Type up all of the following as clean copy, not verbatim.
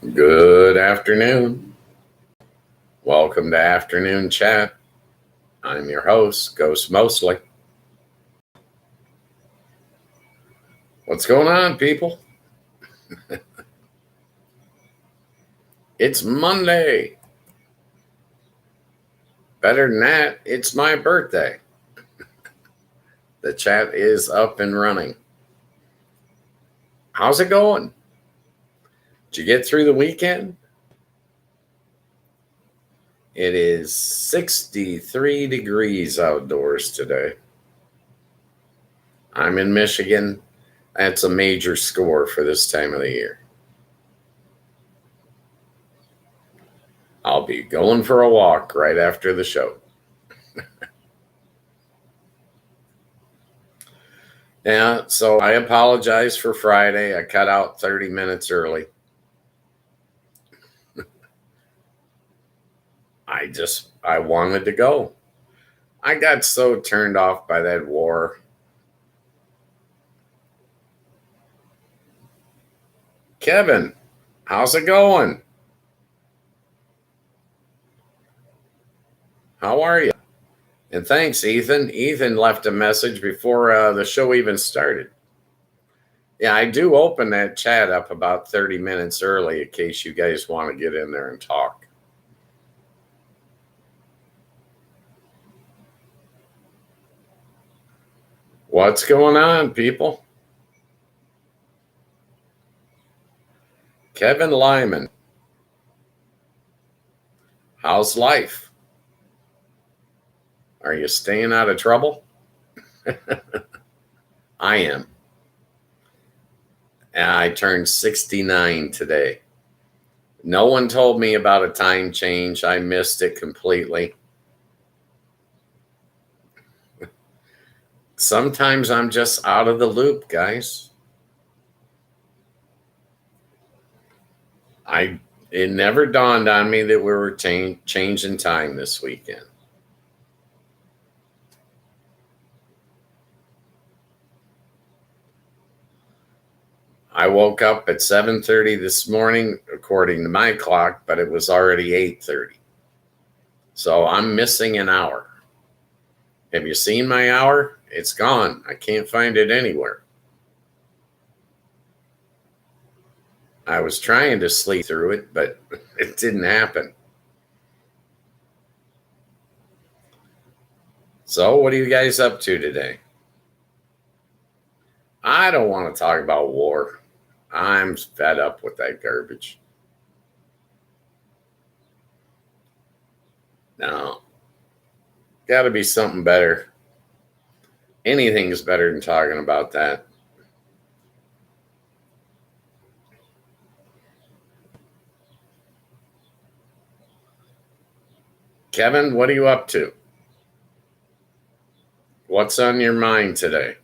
Good afternoon. Welcome to Afternoon Chat. I'm your host, Ghost Mostly. What's going on, people? It's Monday. Better than that, it's my birthday. The chat is up and running. How's it going? Did you get through the weekend? It is 63 degrees outdoors today. I'm in Michigan. That's a major score for this time of the year. I'll be going for a walk right after the show. Yeah, so I apologize for Friday. I cut out 30 minutes early. I wanted to go. I got so turned off by that war. Kevin, how's it going? How are you? And thanks, Ethan. Ethan left a message before the show even started. Yeah, I do open that chat up about 30 minutes early in case you guys want to get in there and talk. What's going on, people? Kevin Lyman. How's life? Are you staying out of trouble? I am. I turned 69 today. No one told me about a time change. I missed it completely. Sometimes I'm just out of the loop, guys. It never dawned on me that we were changing time this weekend. I woke up at 7:30 this morning, according to my clock, but it was already 8:30. So I'm missing an hour. Have you seen my hour? It's gone. I can't find it anywhere. I was trying to sleep through it, but it didn't happen. So what are you guys up to today? I don't want to talk about war. I'm fed up with that garbage. No. Got to be something better. Anything is better than talking about that. Kevin, what are you up to? What's on your mind today?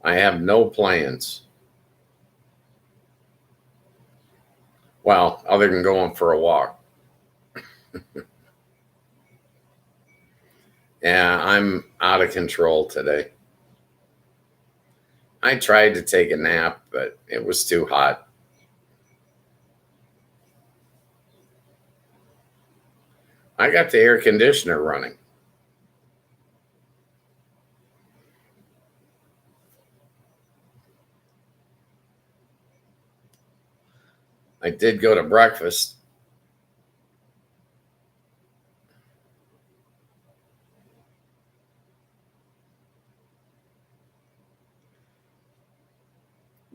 I have no plans. Well, other than going for a walk. Yeah, I'm out of control today. I tried to take a nap, but it was too hot. I got the air conditioner running. I did go to breakfast.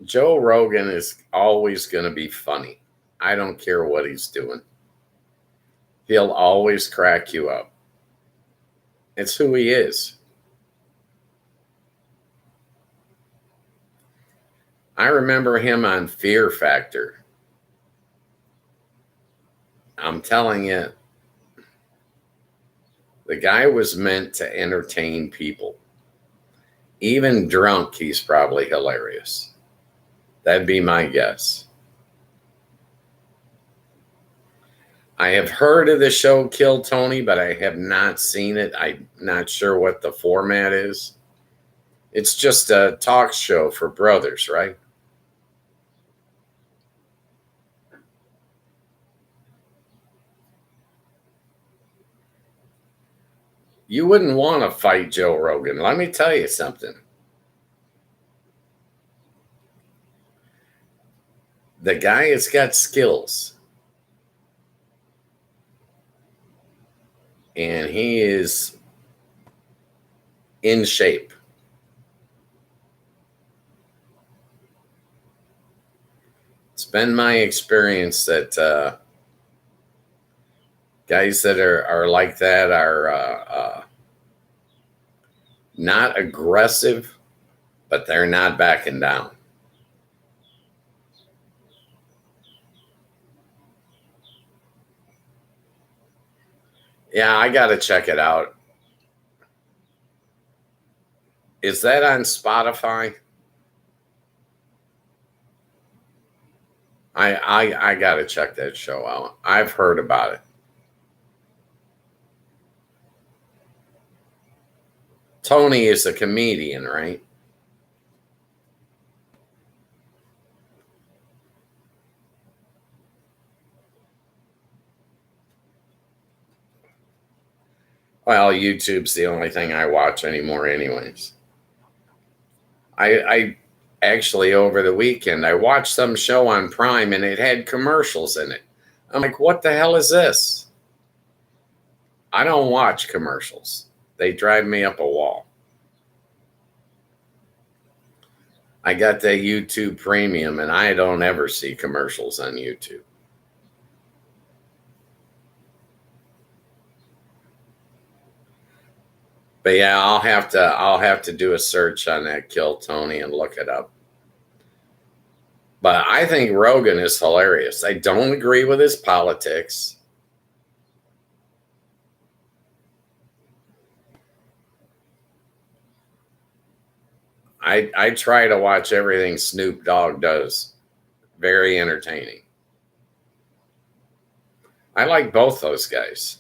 Joe Rogan is always going to be funny. I don't care what he's doing. He'll always crack you up. It's who he is. I remember him on Fear Factor. I'm telling you, the guy was meant to entertain people. Even drunk, he's probably hilarious. That'd be my guess. I have heard of the show Kill Tony, but I have not seen it. I'm not sure what the format is. It's just a talk show for brothers, right? You wouldn't want to fight Joe Rogan. Let me tell you something. The guy has got skills. And he is in shape. It's been my experience that guys that are like that are not aggressive, but they're not backing down. Yeah, I got to check it out. Is that on Spotify? I got to check that show out. I've heard about it. Tony is a comedian, right? Well, YouTube's the only thing I watch anymore, anyways. I actually over the weekend I watched some show on Prime and it had commercials in it. I'm like, what the hell is this? I don't watch commercials. They drive me up a wall. I got that YouTube Premium and I don't ever see commercials on YouTube. But yeah, I'll have to do a search on that Kill Tony and look it up. But I think Rogan is hilarious. I don't agree with his politics. I try to watch everything Snoop Dogg does. Very entertaining. I like both those guys.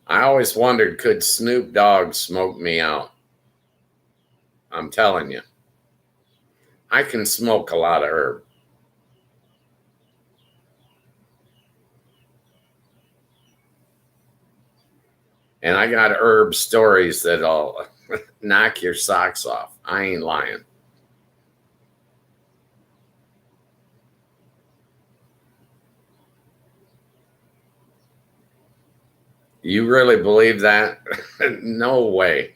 I always wondered, could Snoop Dogg smoke me out? I'm telling you. I can smoke a lot of herb. And I got herb stories that'll knock your socks off. I ain't lying. You really believe that? No way.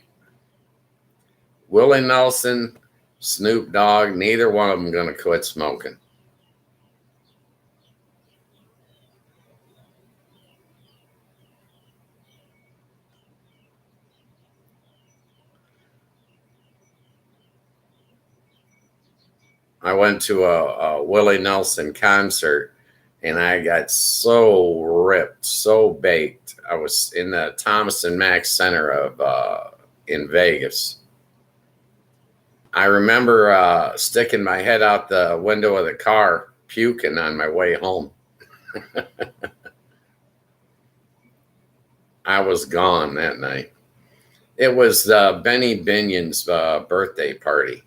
Willie Nelson, Snoop Dogg, neither one of them going to quit smoking. I went to a Willie Nelson concert and I got so ripped, so baked. I was in the Thomas and Mack Center of in Vegas. I remember sticking my head out the window of the car, puking on my way home. I was gone that night. It was Benny Binion's birthday party,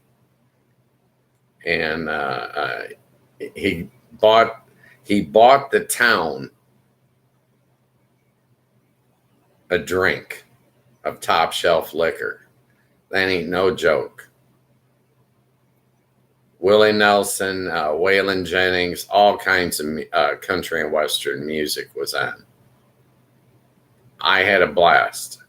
and he bought the town a drink of top shelf liquor. That ain't no joke. Willie Nelson, Waylon Jennings, all kinds of country and western music was on. I had a blast.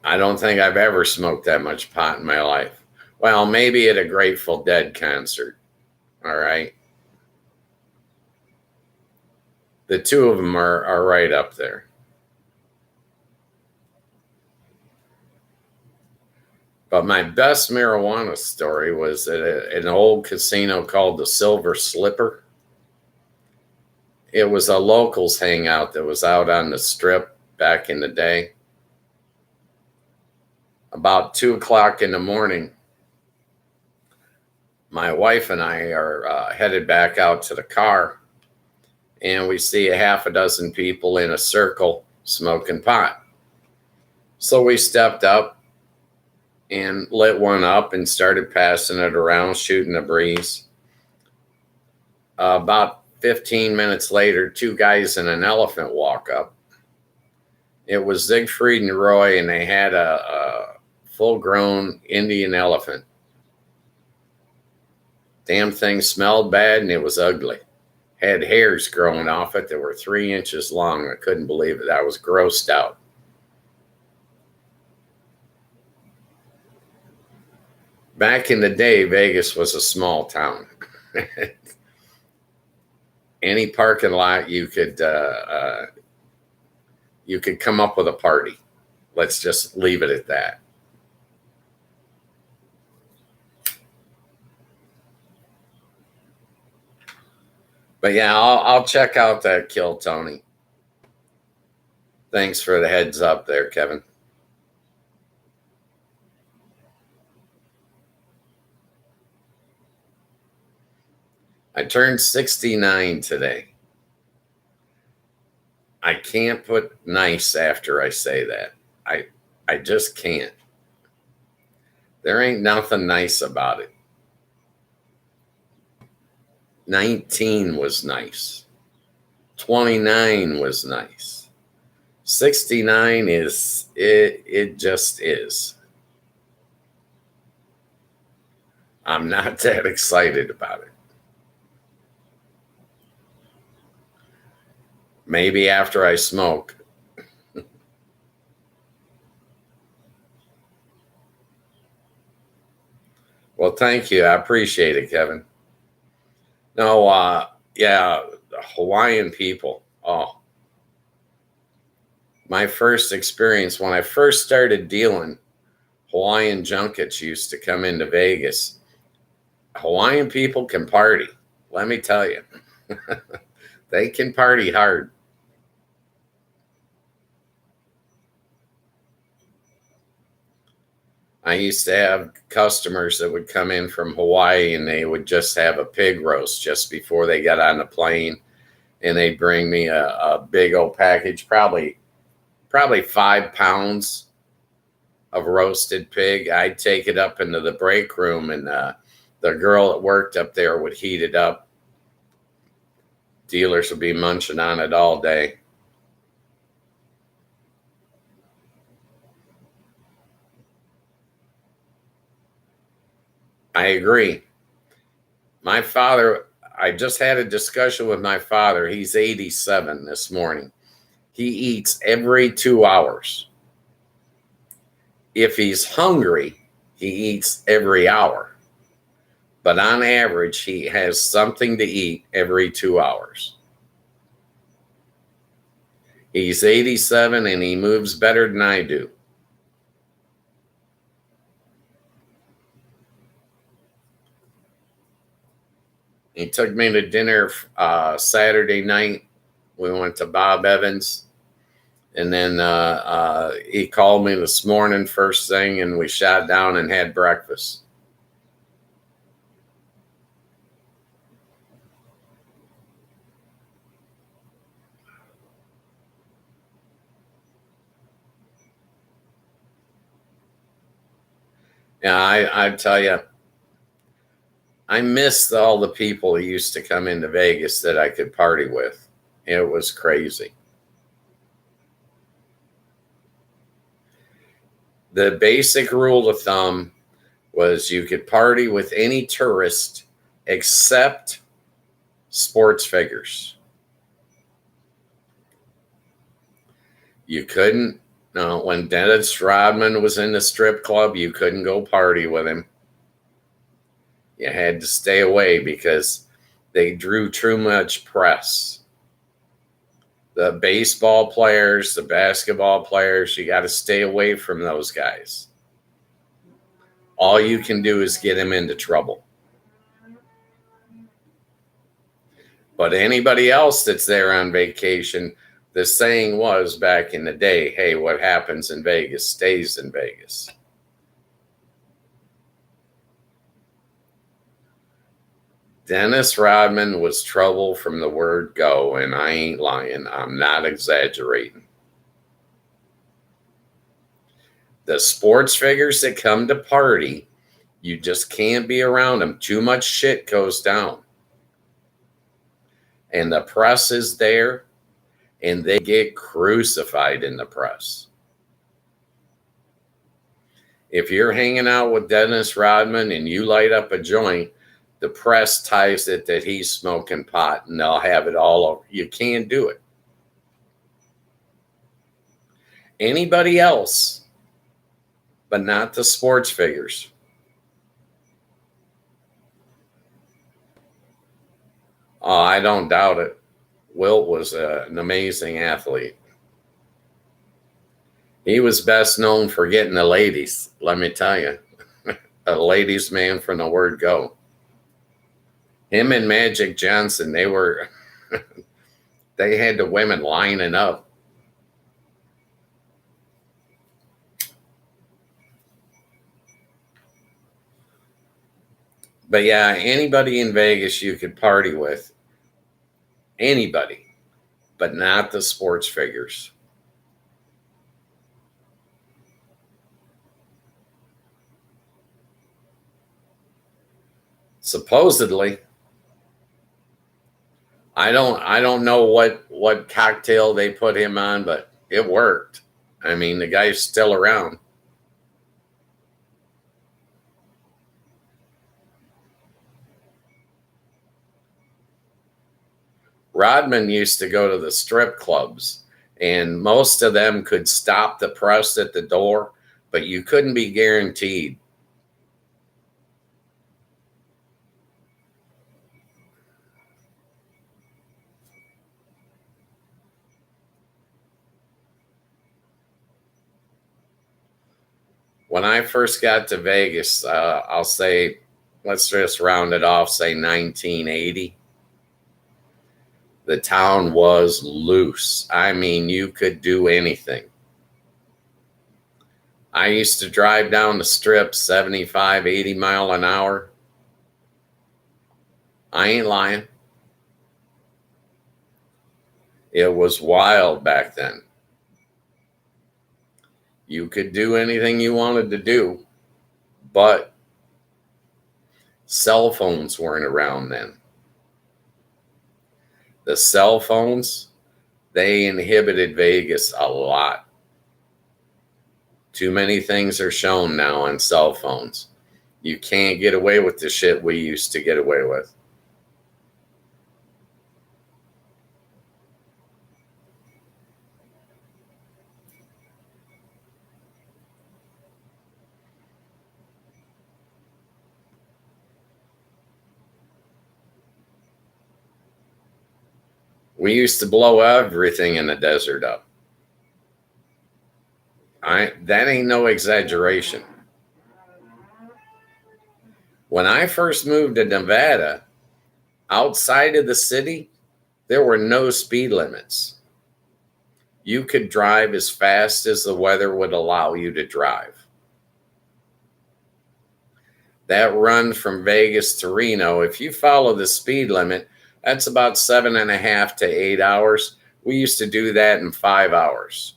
I don't think I've ever smoked that much pot in my life. Well, maybe at a Grateful Dead concert. All right. The two of them are right up there. But my best marijuana story was at an old casino called the Silver Slipper. It was a locals hangout that was out on the strip back in the day. About 2 o'clock in the morning, my wife and I are headed back out to the car, and we see a half a dozen people in a circle smoking pot. So we stepped up and lit one up and started passing it around, shooting a breeze. About 15 minutes later, two guys and an elephant walk up. It was Siegfried and Roy, and they had a full-grown Indian elephant. Damn thing smelled bad, and it was ugly. Had hairs growing off it that were 3 inches long. I couldn't believe it. I was grossed out. Back in the day, Vegas was a small town. Any parking lot you could come up with a party. Let's just leave it at that. But yeah, I'll check out that Kill Tony. Thanks for the heads up there, Kevin. I turned 69 today. I can't put nice after I say that. I just can't. There ain't nothing nice about it. 19 was nice. 29 was nice. 69 is, it just is. I'm not that excited about it. Maybe after I smoke. Well, thank you. I appreciate it, Kevin. No, yeah, Hawaiian people. Oh, my first experience when I first started dealing, Hawaiian junkets used to come into Vegas. Hawaiian people can party. Let me tell you, they can party hard. I used to have customers that would come in from Hawaii and they would just have a pig roast just before they got on the plane. And they'd bring me a big old package, probably 5 pounds of roasted pig. I'd take it up into the break room, and the girl that worked up there would heat it up. Dealers would be munching on it all day. I agree. My father, I just had a discussion with my father. He's 87 this morning. He eats every 2 hours. If he's hungry, he eats every hour. But on average, he has something to eat every 2 hours. He's 87 and he moves better than I do. He took me to dinner Saturday night. We went to Bob Evans. And then he called me this morning first thing, and we sat down and had breakfast. Yeah, I tell you, I missed all the people who used to come into Vegas that I could party with. It was crazy. The basic rule of thumb was you could party with any tourist except sports figures. You couldn't. No, when Dennis Rodman was in the strip club, you couldn't go party with him. You had to stay away because they drew too much press. The baseball players, the basketball players, you got to stay away from those guys. All you can do is get them into trouble. But anybody else that's there on vacation, the saying was back in the day, hey, what happens in Vegas stays in Vegas. Dennis Rodman was trouble from the word go, and I ain't lying. I'm not exaggerating. The sports figures that come to party, you just can't be around them. Too much shit goes down. And the press is there, and they get crucified in the press. If you're hanging out with Dennis Rodman and you light up a joint, the press ties it that he's smoking pot, and they'll have it all over. You can't do it. Anybody else, but not the sports figures. Oh, I don't doubt it. Wilt was an amazing athlete. He was best known for getting the ladies, let me tell you. A ladies' man from the word go. Him and Magic Johnson, they had the women lining up. But yeah, anybody in Vegas you could party with. Anybody, but not the sports figures. Supposedly, I don't know what cocktail they put him on, but it worked. I mean, the guy's still around. Rodman used to go to the strip clubs, and most of them could stop the press at the door, but you couldn't be guaranteed. When I first got to Vegas, I'll say, let's just round it off, say 1980. The town was loose. I mean, you could do anything. I used to drive down the strip 75, 80 mile an hour. I ain't lying. It was wild back then. You could do anything you wanted to do, but cell phones weren't around then. The cell phones, they inhibited Vegas a lot. Too many things are shown now on cell phones. You can't get away with the shit we used to get away with. We used to blow everything in the desert up. That ain't no exaggeration. When I first moved to Nevada, outside of the city, there were no speed limits. You could drive as fast as the weather would allow you to drive. That run from Vegas to Reno, if you follow the speed limit, that's about 7.5 to 8 hours. We used to do that in 5 hours.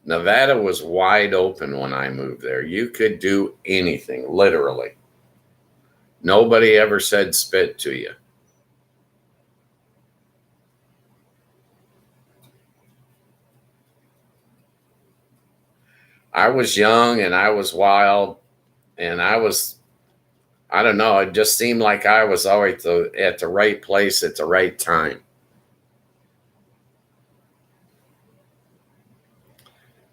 Nevada was wide open when I moved there. You could do anything, literally. Nobody ever said spit to you. I was young and I was wild and I don't know, it just seemed like I was always at the right place at the right time.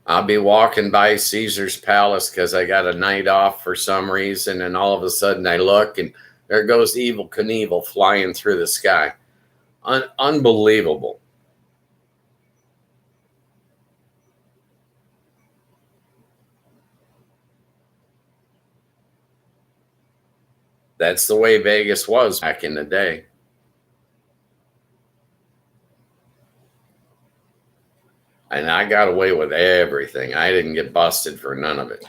I'll be walking by Caesar's Palace because I got a night off for some reason, and all of a sudden I look and there goes Evel Knievel flying through the sky. Unbelievable. That's the way Vegas was back in the day. And I got away with everything. I didn't get busted for none of it.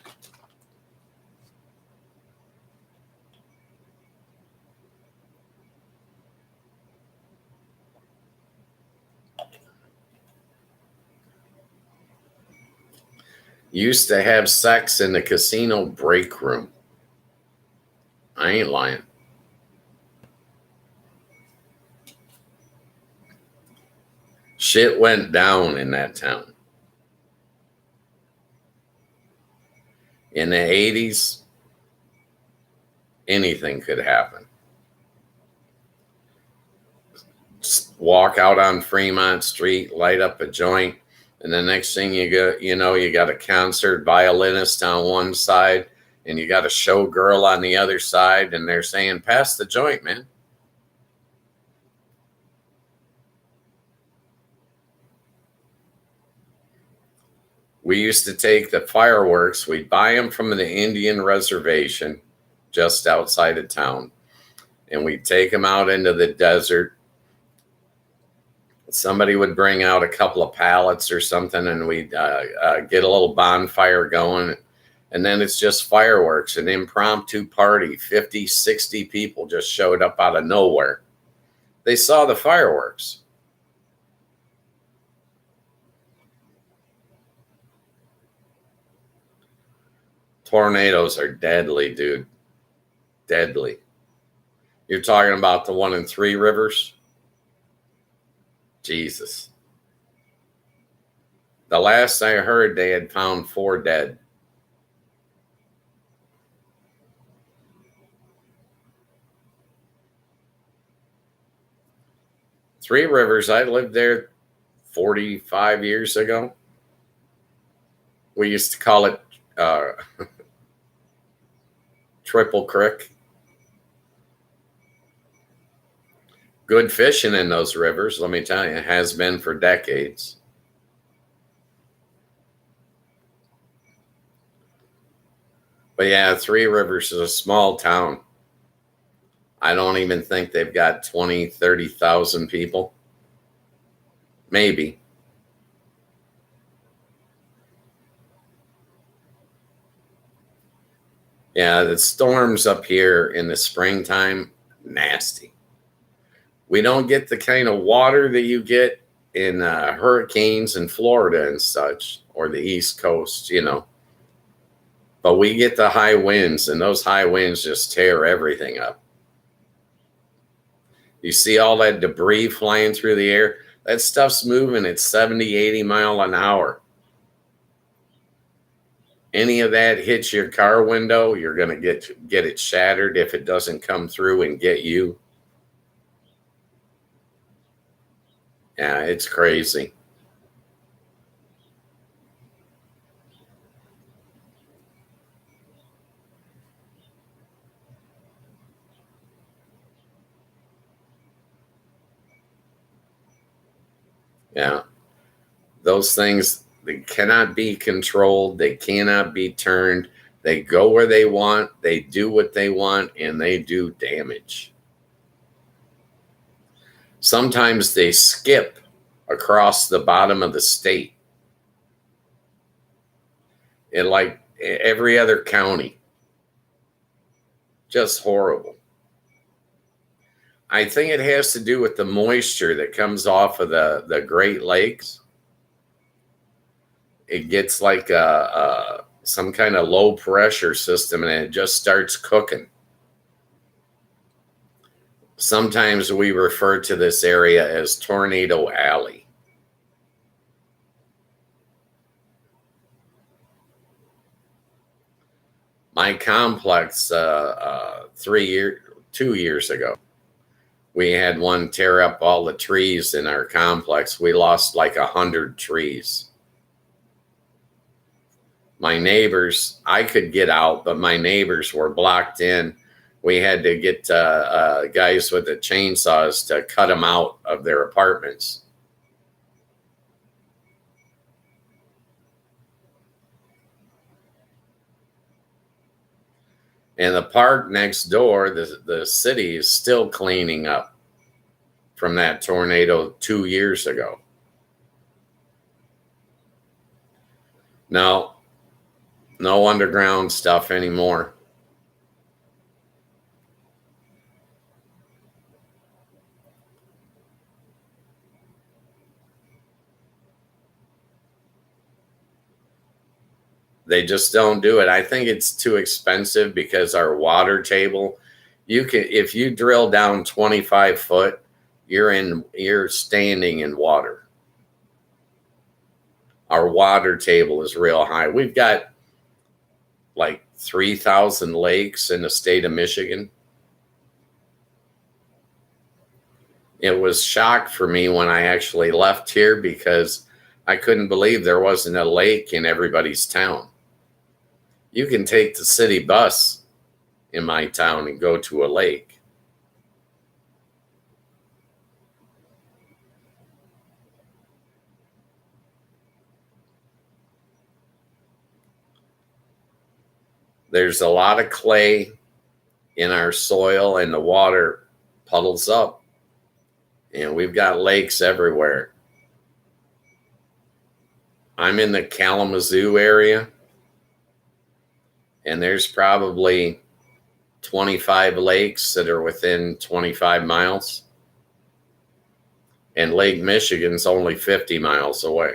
Used to have sex in the casino break room. I ain't lying. Shit went down in that town. In the 80s, anything could happen. Just walk out on Fremont Street, light up a joint, and the next thing you got a concert violinist on one side and you got a showgirl on the other side, and they're saying, "Pass the joint, man." We used to take the fireworks, we'd buy them from the Indian reservation just outside of town, and we'd take them out into the desert. Somebody would bring out a couple of pallets or something, and we'd get a little bonfire going. And then it's just fireworks, an impromptu party. 50, 60 people just showed up out of nowhere. They saw the fireworks. Tornadoes are deadly, dude. Deadly. You're talking about the one in Three Rivers? Jesus. The last I heard, they had found 4 dead. Three Rivers, I lived there 45 years ago. We used to call it Triple Creek. Good fishing in those rivers, let me tell you, has been for decades. But yeah, Three Rivers is a small town. I don't even think they've got 20, 30,000 people. Maybe. Yeah, the storms up here in the springtime, nasty. We don't get the kind of water that you get in hurricanes in Florida and such, or the East Coast, But we get the high winds, and those high winds just tear everything up. You see all that debris flying through the air? That stuff's moving at 70, 80 mile an hour. Any of that hits your car window, you're going to get it shattered if it doesn't come through and get you. Yeah, it's crazy. Yeah. Those things, they cannot be controlled. They cannot be turned. They go where they want. They do what they want, and they do damage. Sometimes they skip across the bottom of the state in like every other county. Just horrible. I think it has to do with the moisture that comes off of the Great Lakes. It gets like some kind of low pressure system, and it just starts cooking. Sometimes we refer to this area as Tornado Alley. My complex, 2 years ago, we had one tear up all the trees in our complex. We lost like 100 trees. My neighbors, I could get out, but my neighbors were blocked in. We had to get guys with the chainsaws to cut them out of their apartments. And the park next door, the city is still cleaning up from that tornado 2 years ago. No underground stuff anymore. They just don't do it. I think it's too expensive because our water table, if you drill down 25 foot, you're standing in water. Our water table is real high. We've got like 3,000 lakes in the state of Michigan. It was shock for me when I actually left here because I couldn't believe there wasn't a lake in everybody's town. You can take the city bus in my town and go to a lake. There's a lot of clay in our soil and the water puddles up. And we've got lakes everywhere. I'm in the Kalamazoo area, and there's probably 25 lakes that are within 25 miles. And Lake Michigan's only 50 miles away.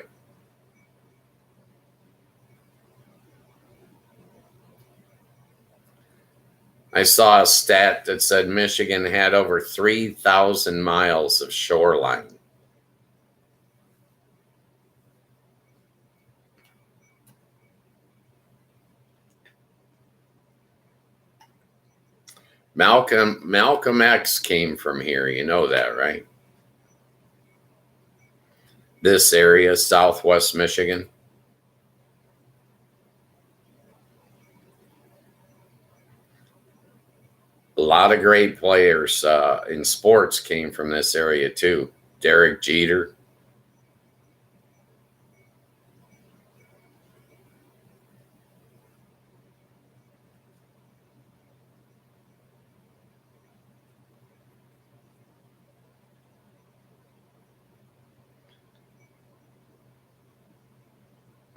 I saw a stat that said Michigan had over 3,000 miles of shoreline. Malcolm X came from here. You know that, right? This area, Southwest Michigan. A lot of great players in sports came from this area too. Derek Jeter.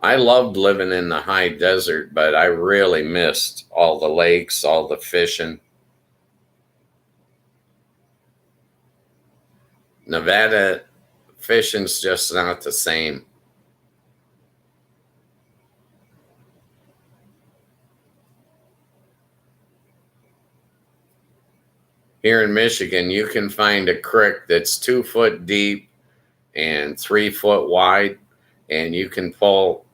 I loved living in the high desert, but I really missed all the lakes, all the fishing. Nevada fishing's just not the same. Here in Michigan, you can find a creek that's 2 foot deep and 3 foot wide, and you can pull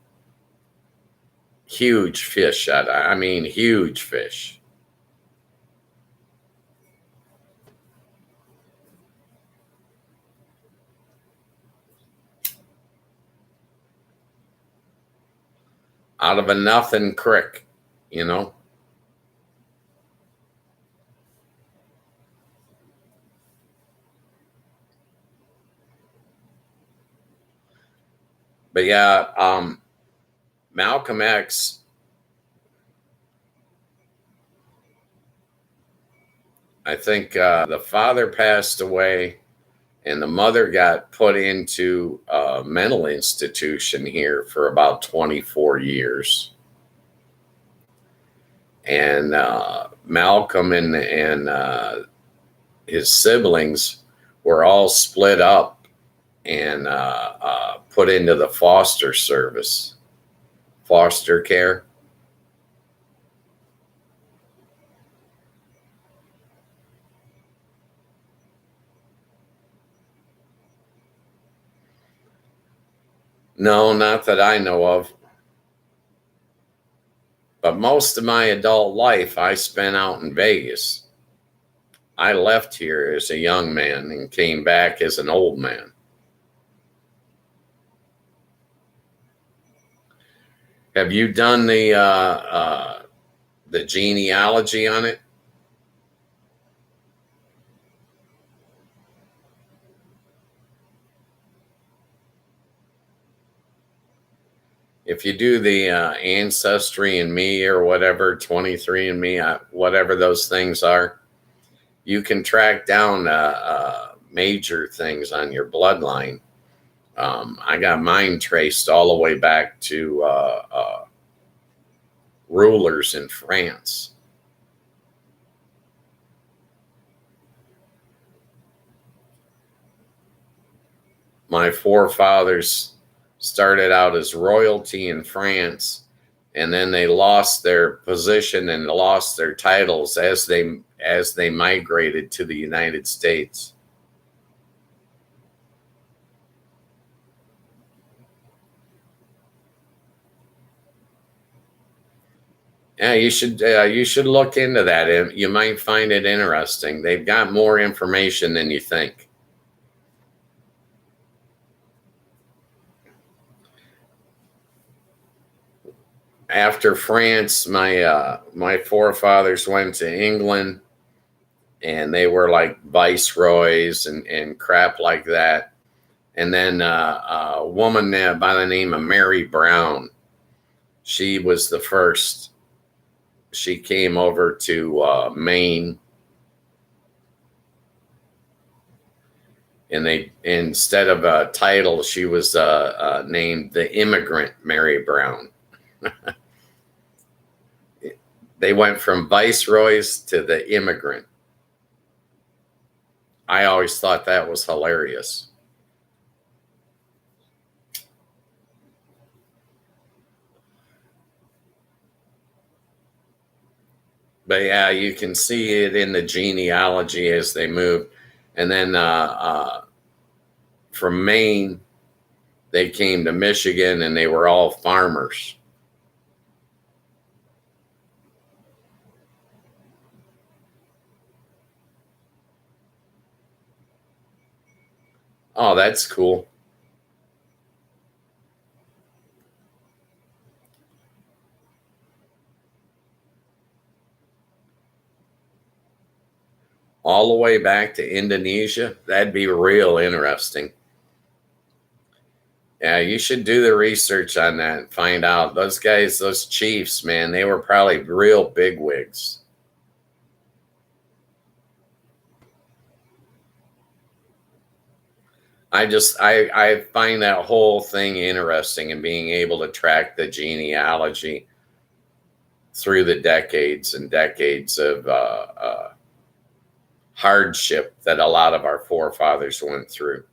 huge fish out of it. I mean, huge fish. Out of a nothing creek, you know? But yeah, Malcolm X, I think the father passed away and the mother got put into a mental institution here for about 24 years. And Malcolm and his siblings were all split up and put into the foster service, foster care. No, not that I know of. But most of my adult life I spent out in Vegas. I left here as a young man and came back as an old man. Have you done the genealogy on it? If you do the Ancestry and Me or whatever, 23 and Me, whatever those things are, you can track down major things on your bloodline. I got mine traced all the way back to rulers in France. My forefathers started out as royalty in France and then they lost their position and lost their titles as they migrated to the United States. Yeah, you should look into that. You might find it interesting. They've got more information than you think. After France, my forefathers went to England, and they were like viceroys and crap like that. And then a woman by the name of Mary Brown, she was the first. She came over to Maine, and they, instead of a title, she was named the Immigrant Mary Brown. They went from viceroys to the immigrant. I always thought that was hilarious. But yeah, you can see it in the genealogy as they move. And then from Maine, they came to Michigan, and they were all farmers. Oh, that's cool. All the way back to Indonesia. That'd be real interesting. Yeah, you should do the research on that and find out. Those guys, those chiefs, man, they were probably real bigwigs. I find that whole thing interesting, and being able to track the genealogy through the decades and decades of hardship that a lot of our forefathers went through.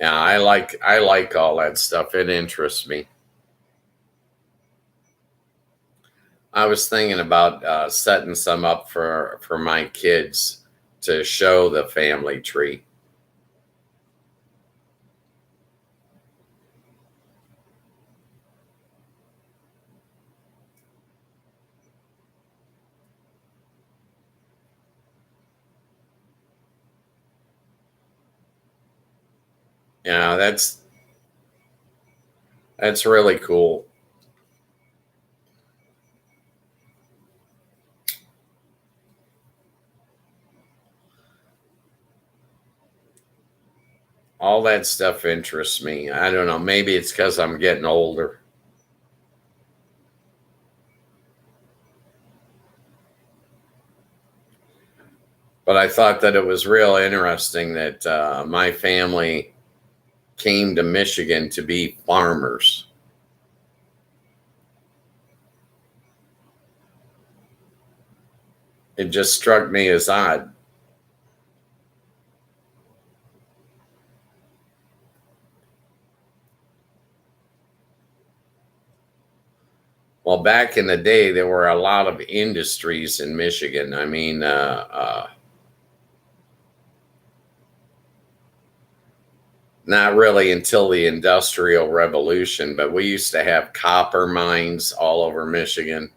Yeah, I like all that stuff. It interests me. I was thinking about setting some up for my kids to show the family tree. Yeah, that's really cool. All that stuff interests me. I don't know. Maybe it's because I'm getting older. But I thought that it was real interesting that my family came to Michigan to be farmers. It just struck me as odd. Well, back in the day, there were a lot of industries in Michigan. I mean, not really until the Industrial Revolution, but we used to have copper mines all over Michigan.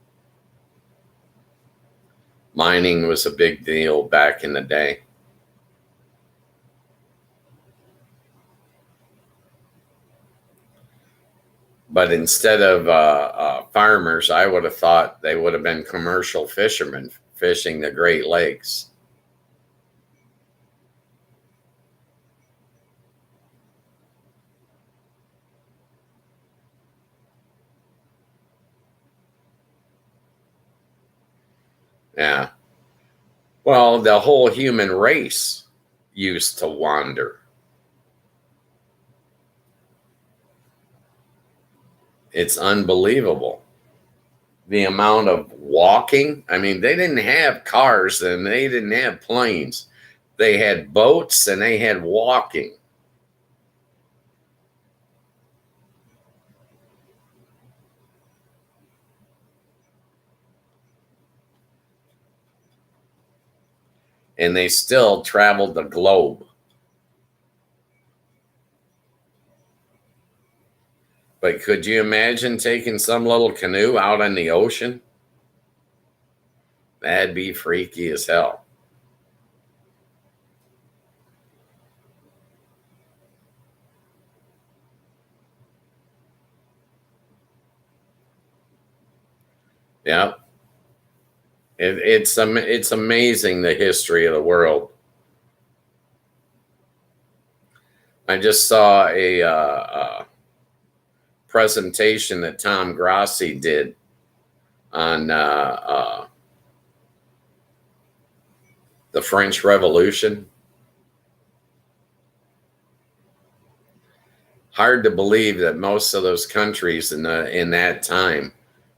Mining was a big deal back in the day. But instead of farmers, I would have thought they would have been commercial fishermen fishing the Great Lakes. Yeah. Well, the whole human race used to wander. It's unbelievable. the amount of walking. I mean, they didn't have cars and they didn't have planes. They had boats and they had walking. And they still traveled the globe. But could you imagine taking some little canoe out in the ocean? That'd be freaky as hell. Yeah. It's amazing, the history of the world. I just saw a presentation that Tom Grossi did on the French Revolution. Hard to believe that most of those countries in that time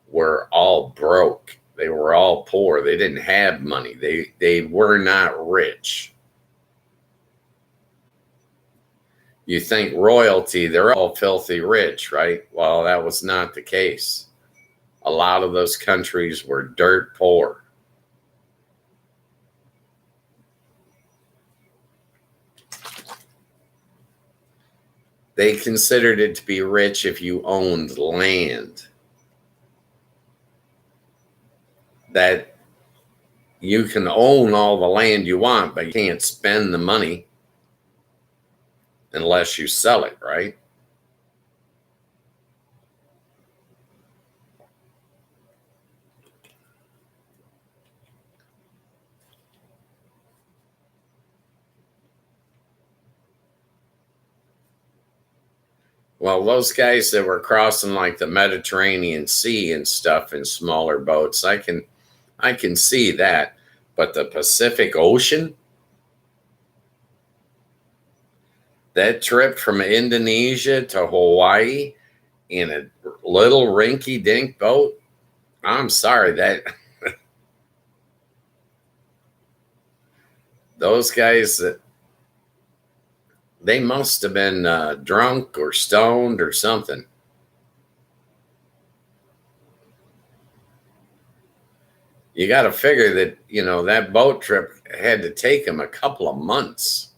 were all broke. They were all poor. They didn't have money. They were not rich. You think royalty, they're all filthy rich, right? Well, that was not the case. A lot of those countries were dirt poor. They considered it to be rich if you owned land. That you can own all the land you want, but you can't spend the money unless you sell it, right? Well, those guys that were crossing like the Mediterranean Sea and stuff in smaller boats, I can see that. But the Pacific Ocean, that trip from Indonesia to Hawaii in a little rinky dink boat, I'm sorry, that those guys, that they must have been drunk or stoned or something. You got to figure that, that boat trip had to take them a couple of months.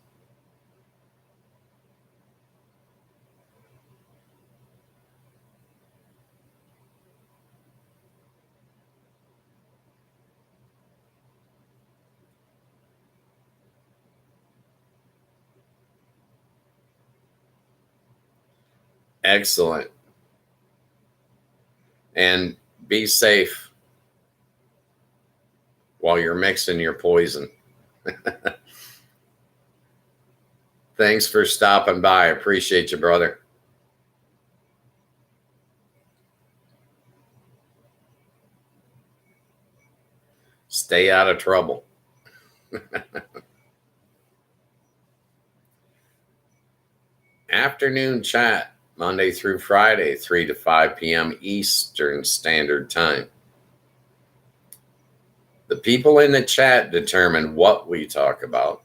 Excellent. And be safe while you're mixing your poison. Thanks for stopping by. I appreciate you, brother. Stay out of trouble. Afternoon chat, Monday through Friday, 3 to 5 p.m. Eastern Standard Time. The people in the chat determine what we talk about.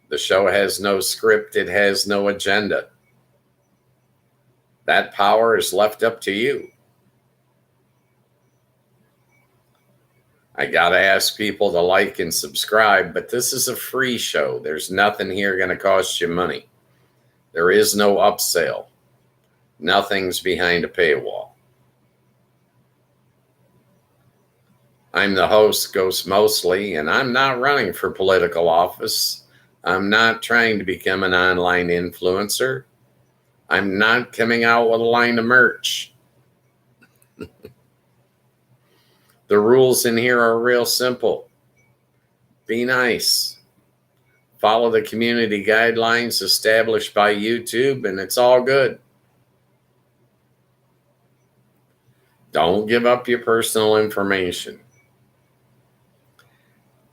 The show has no script. It has no agenda. That power is left up to you. I got to ask people to like and subscribe, but this is a free show. There's nothing here going to cost you money. There is no upsell. Nothing's behind a paywall. I'm the host, Ghost Mostly, and I'm not running for political office. I'm not trying to become an online influencer. I'm not coming out with a line of merch. The rules in here are real simple. Be nice. Follow the community guidelines established by YouTube, and it's all good. Don't give up your personal information.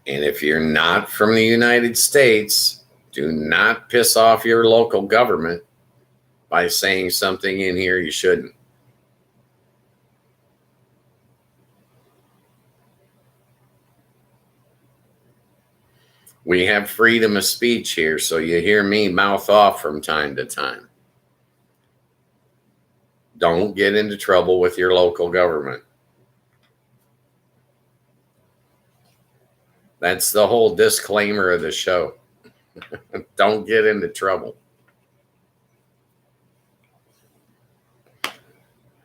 And if you're not from the United States, do not piss off your local government by saying something in here you shouldn't. We have freedom of speech here, so you hear me mouth off from time to time. Don't get into trouble with your local government. That's the whole disclaimer of the show. Don't get into trouble.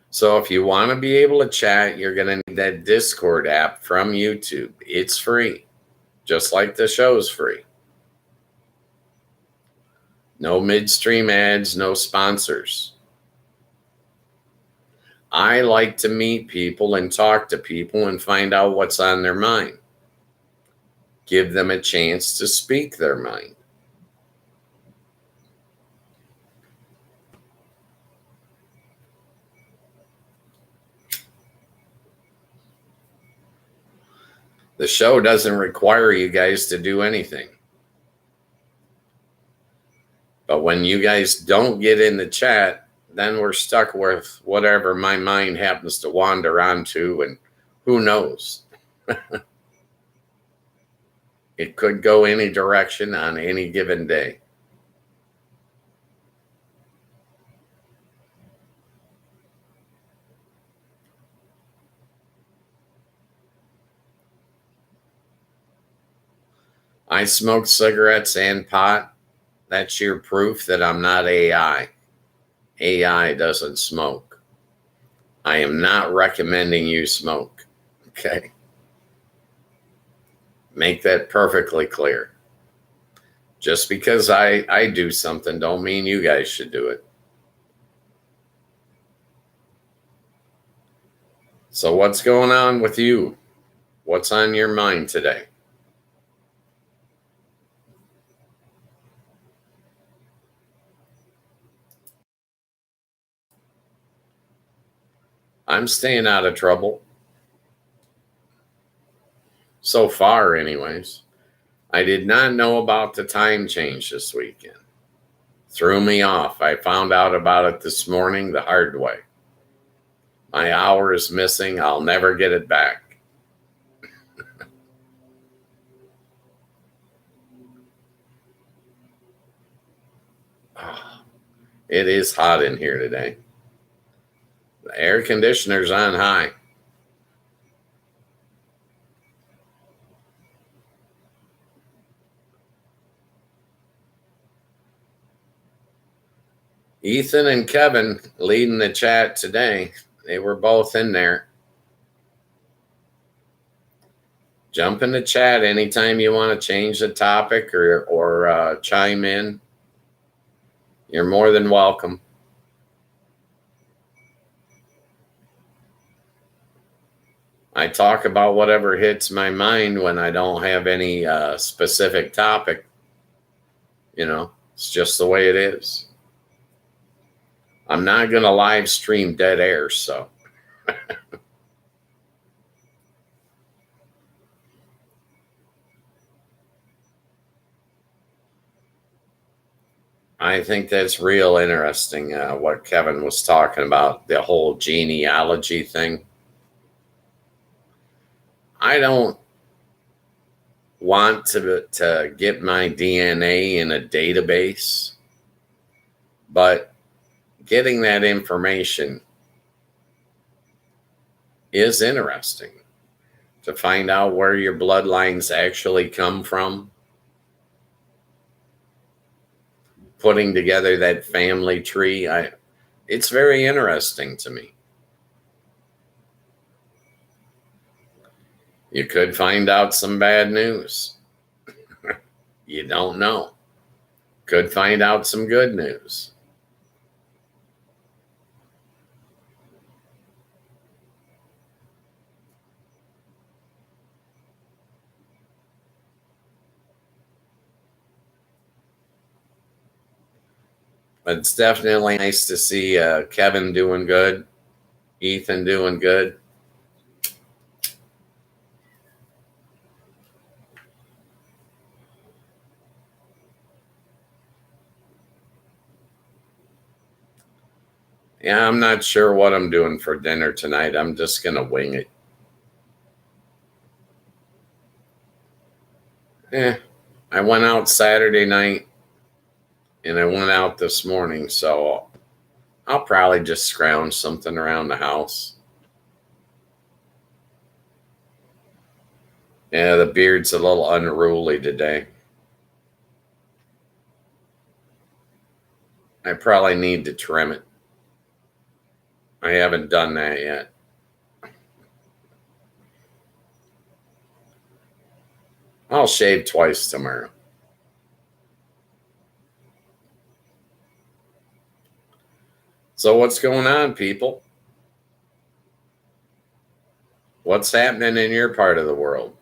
So if you want to be able to chat, you're going to need that Discord app from YouTube. It's free, just like the show's free. No midstream ads, no sponsors. I like to meet people and talk to people and find out what's on their mind. Give them a chance to speak their mind. The show doesn't require you guys to do anything. But when you guys don't get in the chat, then we're stuck with whatever my mind happens to wander onto, and who knows? It could go any direction on any given day. I smoke cigarettes and pot. That's your proof that I'm not AI. AI doesn't smoke. I am not recommending you smoke. Okay? Make that perfectly clear. Just because I do something don't mean you guys should do it. So what's going on with you? What's on your mind today? I'm staying out of trouble. So far, anyways. I did not know about the time change this weekend. Threw me off. I found out about it this morning the hard way. My hour is missing. I'll never get it back. It is hot in here today. The air conditioner's on high. Ethan and Kevin leading the chat today. They were both in there. Jump in the chat anytime you want to change the topic or chime in. You're more than welcome. I talk about whatever hits my mind when I don't have any specific topic. You know, it's just the way it is. I'm not going to live stream dead air, so. I think that's real interesting, what Kevin was talking about, the whole genealogy thing. I don't want to get my DNA in a database, but getting that information is interesting to find out where your bloodlines actually come from. Putting together that family tree, it's very interesting to me. You could find out some bad news. You don't know. Could find out some good news. But it's definitely nice to see Kevin doing good, Ethan doing good. Yeah, I'm not sure what I'm doing for dinner tonight. I'm just going to wing it. I went out Saturday night and I went out this morning, so I'll probably just scrounge something around the house. Yeah, the beard's a little unruly today. I probably need to trim it. I haven't done that yet. I'll shave twice tomorrow. So what's going on, people? What's happening in your part of the world?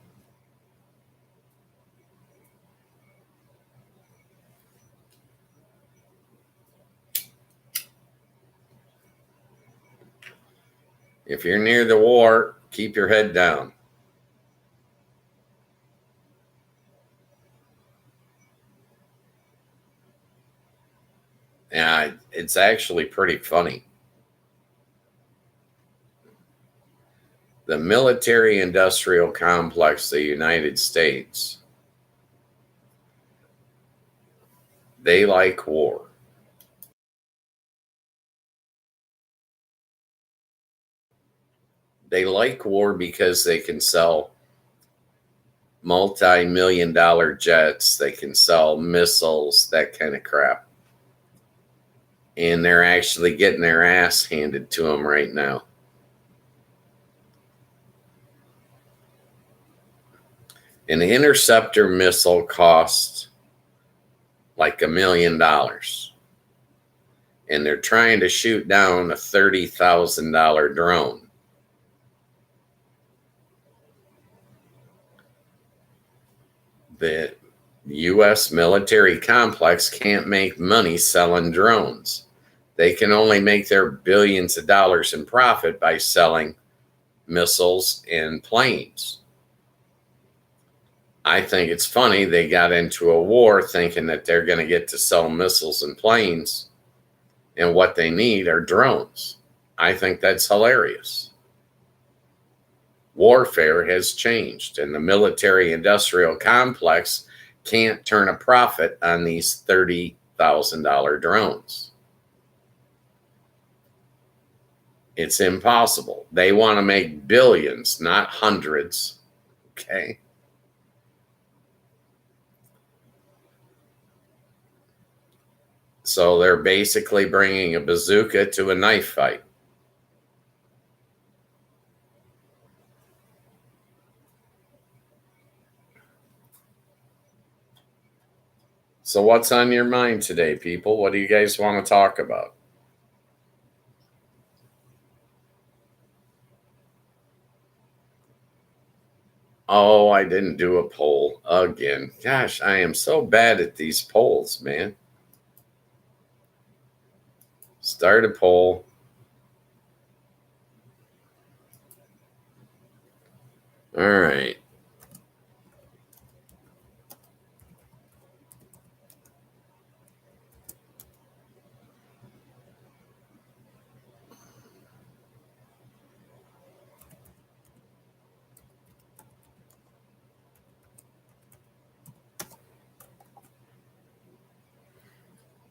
If you're near the war, keep your head down. Yeah, it's actually pretty funny. The military industrial complex of the United States, they like war. They like war because they can sell multi-million-dollar jets, they can sell missiles, that kind of crap. And they're actually getting their ass handed to them right now. An interceptor missile costs like $1 million. And they're trying to shoot down a $30,000 drone. The U.S. military complex can't make money selling drones. They can only make their billions of dollars in profit by selling missiles and planes. I think it's funny they got into a war thinking that they're going to get to sell missiles and planes, and what they need are drones. I think that's hilarious. Warfare has changed, and the military industrial complex can't turn a profit on these $30,000 drones. It's impossible. They want to make billions, not hundreds. Okay. So they're basically bringing a bazooka to a knife fight. So what's on your mind today, people? What do you guys want to talk about? Oh, I didn't do a poll again. Gosh, I am so bad at these polls, man. Start a poll. All right.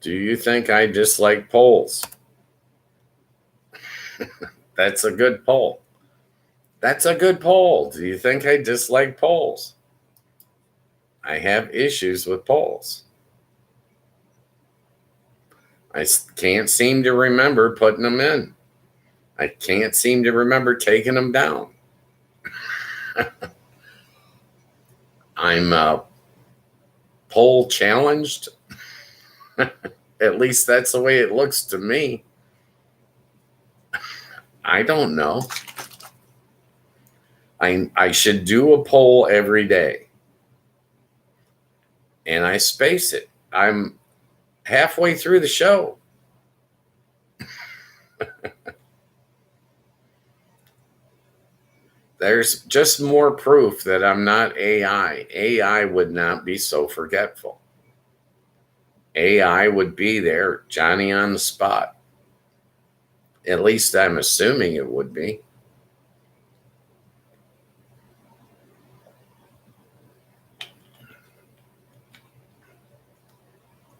Do you think I dislike polls? That's a good poll. That's a good poll. Do you think I dislike polls? I have issues with polls. I can't seem to remember putting them in. I can't seem to remember taking them down. I'm poll challenged. At least that's the way it looks to me. I don't know. I should do a poll every day. And I space it. I'm halfway through the show. There's just more proof that I'm not AI. AI would not be so forgetful. AI would be there, Johnny on the spot. At least I'm assuming it would be.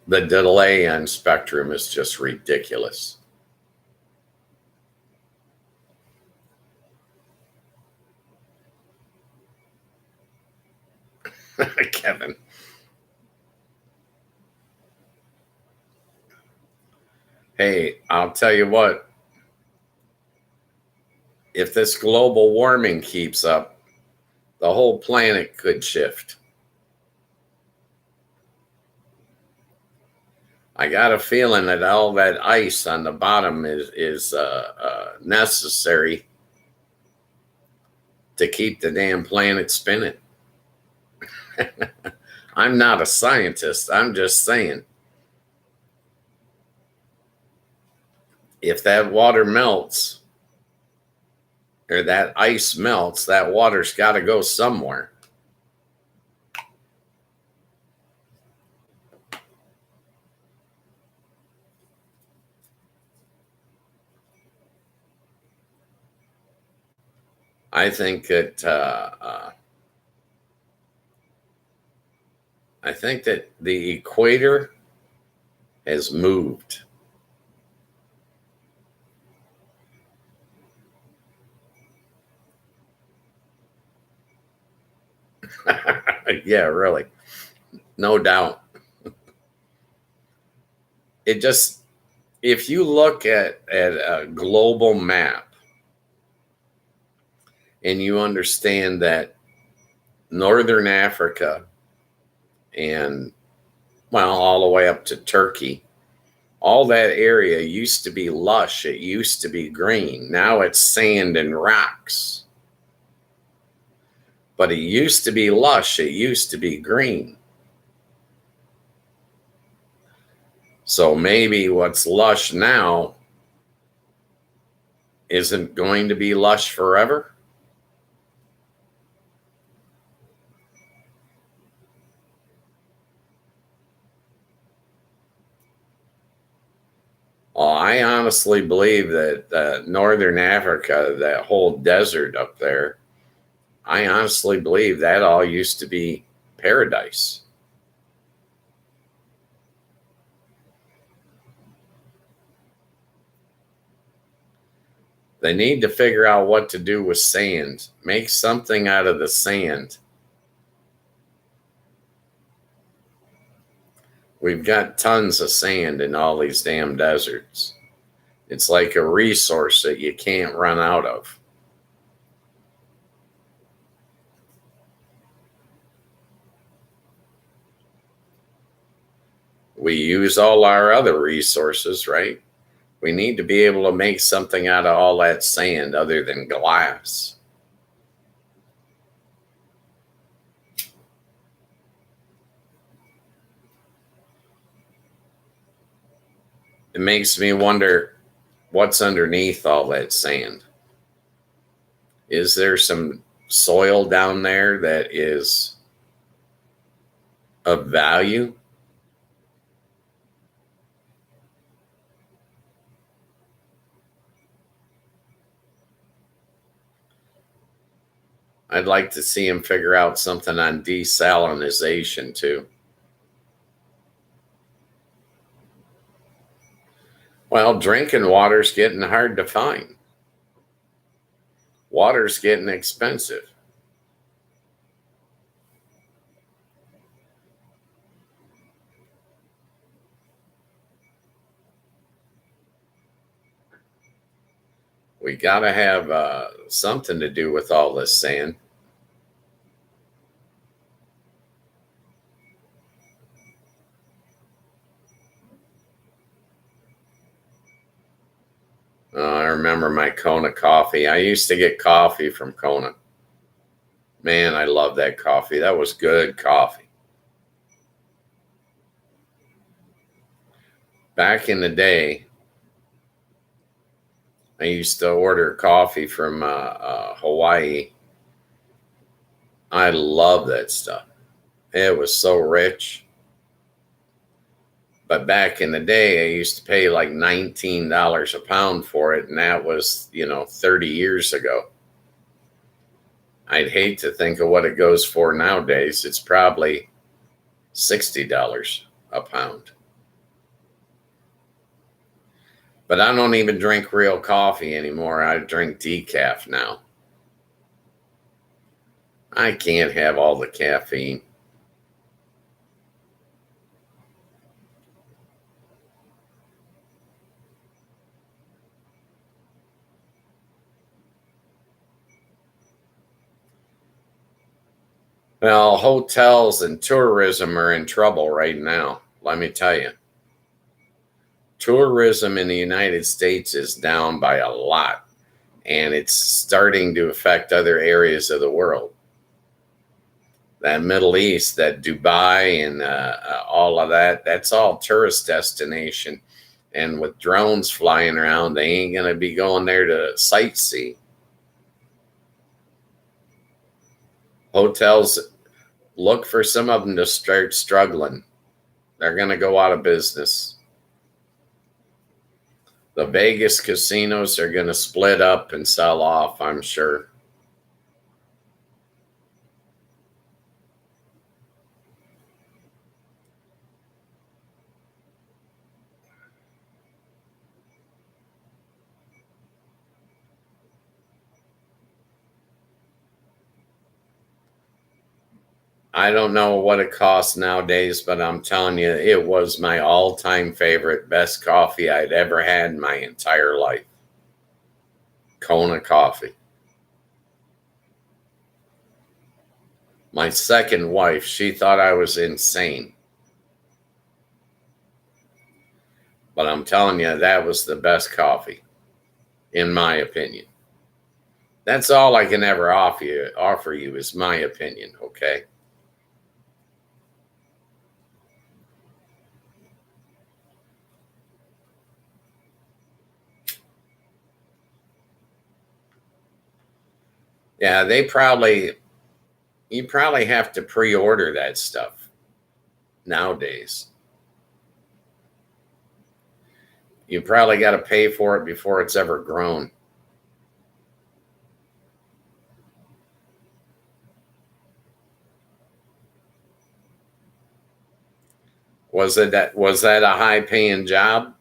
The delay on Spectrum is just ridiculous. Kevin. Hey, I'll tell you what, if this global warming keeps up, the whole planet could shift. I got a feeling that all that ice on the bottom is necessary to keep the damn planet spinning. I'm not a scientist. I'm just saying, if that water melts or that ice melts, that water's got to go somewhere. I think that the equator has moved. Yeah, really. No doubt. It just, if you look at a global map and you understand that Northern Africa and, well, all the way up to Turkey, all that area used to be lush. It used to be green. Now it's sand and rocks. But it used to be lush. It used to be green. So maybe what's lush now isn't going to be lush forever. Well, I honestly believe that Northern Africa, that whole desert up there, I honestly believe that all used to be paradise. They need to figure out what to do with sand. Make something out of the sand. We've got tons of sand in all these damn deserts. It's like a resource that you can't run out of. We use all our other resources, right? We need to be able to make something out of all that sand other than glass. It makes me wonder what's underneath all that sand. Is there some soil down there that is of value? I'd like to see him figure out something on desalinization too. Well, drinking water's getting hard to find. Water's getting expensive. We got to have something to do with all this sand. I remember my Kona coffee. I used to get coffee from Kona. Man, I love that coffee. That was good coffee. Back in the day, I used to order coffee from Hawaii. I love that stuff. It was so rich. But back in the day, I used to pay like $19 a pound for it. And that was, 30 years ago. I'd hate to think of what it goes for nowadays. It's probably $60 a pound. But I don't even drink real coffee anymore. I drink decaf now. I can't have all the caffeine. Well, hotels and tourism are in trouble right now. Let me tell you. Tourism in the United States is down by a lot, and it's starting to affect other areas of the world. That Middle East, that Dubai, and all of that, that's all tourist destination. And with drones flying around, they ain't going to be going there to sightsee. Hotels, look for some of them to start struggling. They're going to go out of business. The Vegas casinos are going to split up and sell off, I'm sure. I don't know what it costs nowadays, but I'm telling you, it was my all time favorite, best coffee I'd ever had in my entire life. Kona coffee. My second wife, she thought I was insane. But I'm telling you, that was the best coffee, in my opinion. That's all I can ever offer you is my opinion, okay? Yeah, you probably have to pre-order that stuff nowadays. You probably got to pay for it before it's ever grown. Was that a high paying job?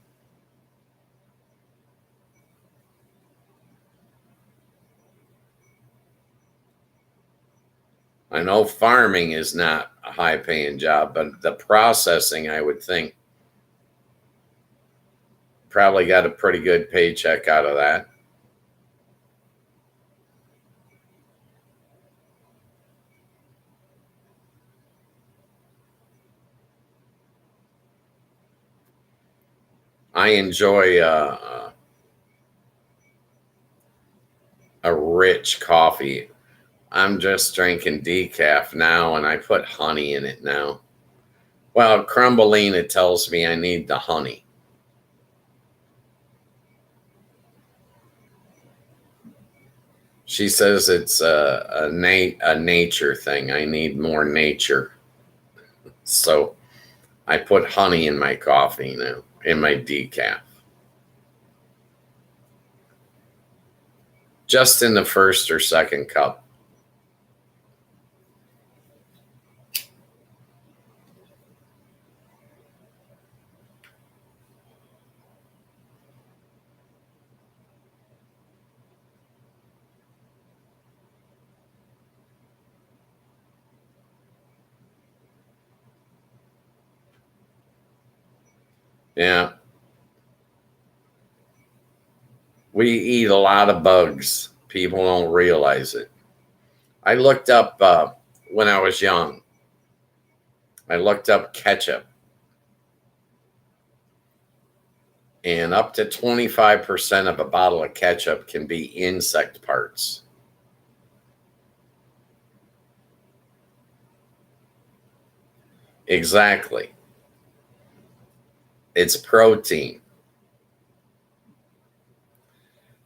I know farming is not a high paying job, but the processing, I would think, probably got a pretty good paycheck out of that. I enjoy a rich coffee. I'm just drinking decaf now, and I put honey in it now. Well, Crumbleina tells me I need the honey. She says it's a nature thing. I need more nature. So I put honey in my coffee now, in my decaf. Just in the first or second cup. Yeah. We eat a lot of bugs. People don't realize it. I looked up when I was young, I looked up ketchup, and up to 25% of a bottle of ketchup can be insect parts. Exactly. It's protein.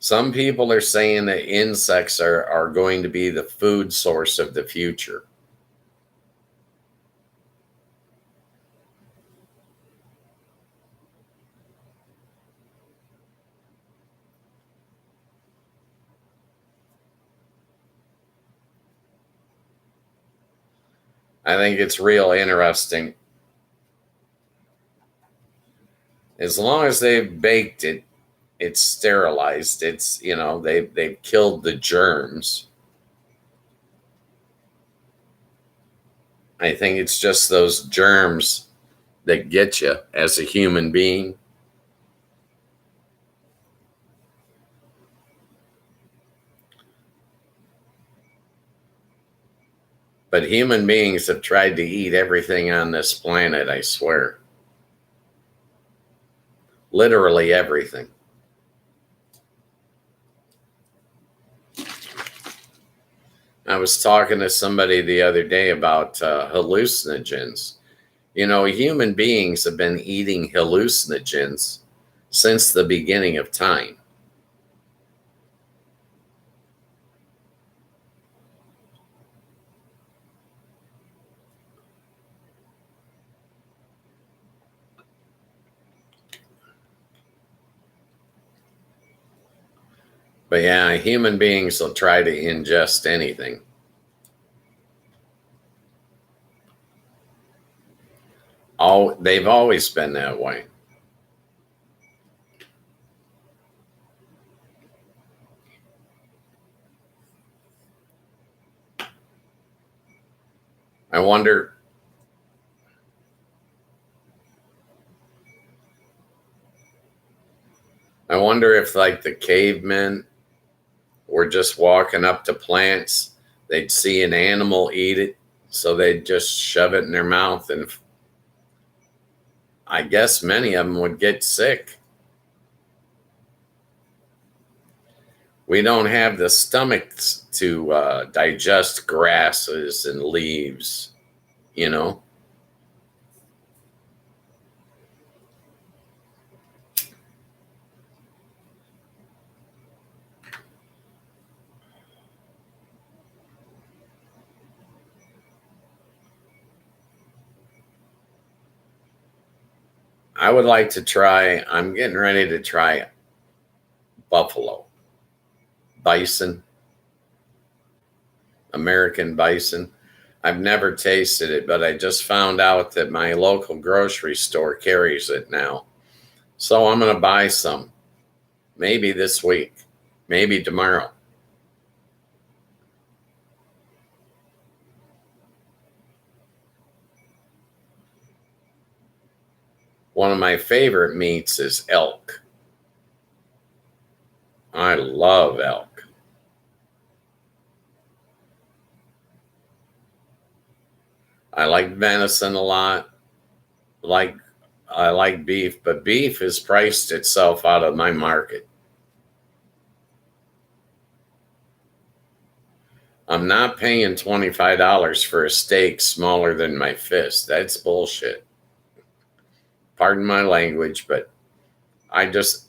Some people are saying that insects are going to be the food source of the future. I think it's real interesting. As long as they've baked it, it's sterilized. It's, you know, they've killed the germs. I think it's just those germs that get you as a human being. But human beings have tried to eat everything on this planet, I swear. Literally everything. I was talking to somebody the other day about hallucinogens. You know, human beings have been eating hallucinogens since the beginning of time. But yeah, human beings will try to ingest anything. They've always been that way. I wonder if like the cavemen were just walking up to plants, they'd see an animal eat it, so they'd just shove it in their mouth, and I guess many of them would get sick. We don't have the stomachs to digest grasses and leaves, you know. I would like to try, I'm getting ready to try buffalo, bison, American bison. I've never tasted it, but I just found out that my local grocery store carries it now. So I'm going to buy some, maybe this week, maybe tomorrow. One of my favorite meats is elk. I love elk. I like venison a lot. Like I like beef, but beef has priced itself out of my market. I'm not paying $25 for a steak smaller than my fist. That's bullshit. Pardon my language, but I just,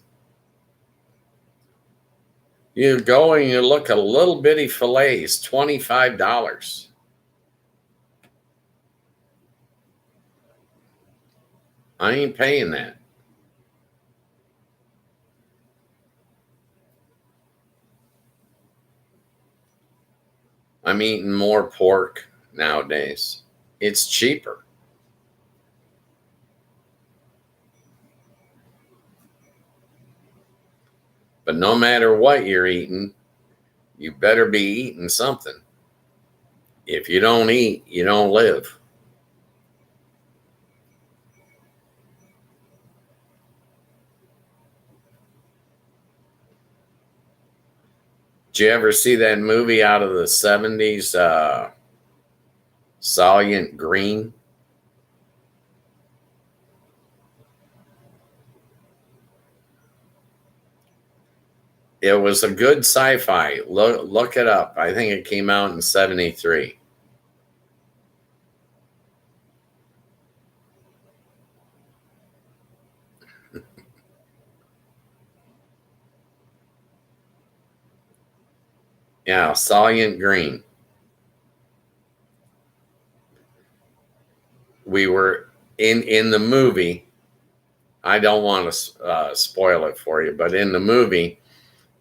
you go and you look at a little bitty fillets, $25. I ain't paying that. I'm eating more pork nowadays. It's cheaper. But no matter what you're eating, you better be eating something. If you don't eat, you don't live. Did you ever see that movie out of the 70s, Soylent Green? It was a good sci-fi. Look it up. I think it came out in 73. Yeah, Soylent Green. We were in the movie. I don't want to spoil it for you, but in the movie,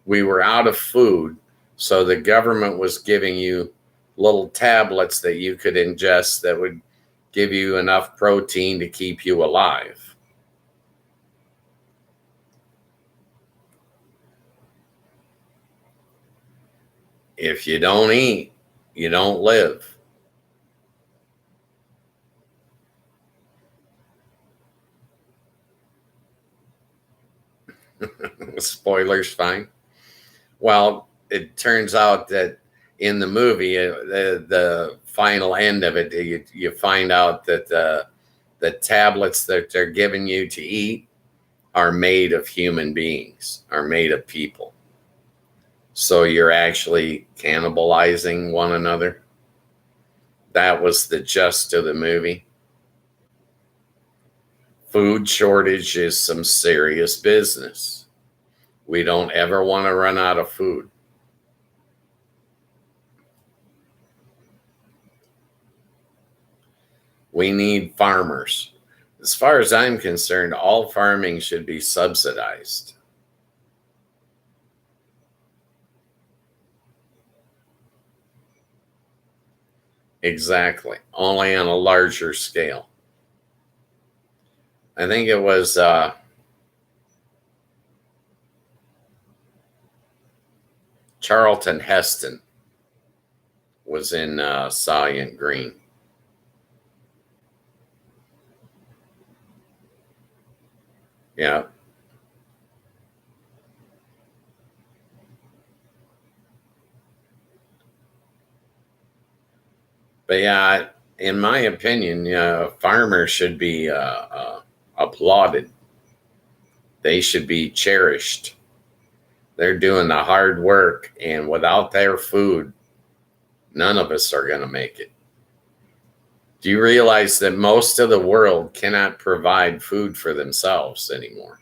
we were out of food, so the government was giving you little tablets that you could ingest that would give you enough protein to keep you alive. If you don't eat, you don't live. Spoilers, fine. Well, it turns out that in the movie, the final end of it, you find out that the tablets that they're giving you to eat are made of human beings, are made of people. So you're actually cannibalizing one another. That was the gist of the movie. Food shortage is some serious business. We don't ever want to run out of food. We need farmers. As far as I'm concerned, all farming should be subsidized. Exactly. Only on a larger scale. I think it was Charlton Heston was in Silent Green. Yeah. But yeah, in my opinion, farmers should be applauded. They should be cherished. They're doing the hard work, and without their food, none of us are going to make it. Do you realize that most of the world cannot provide food for themselves anymore?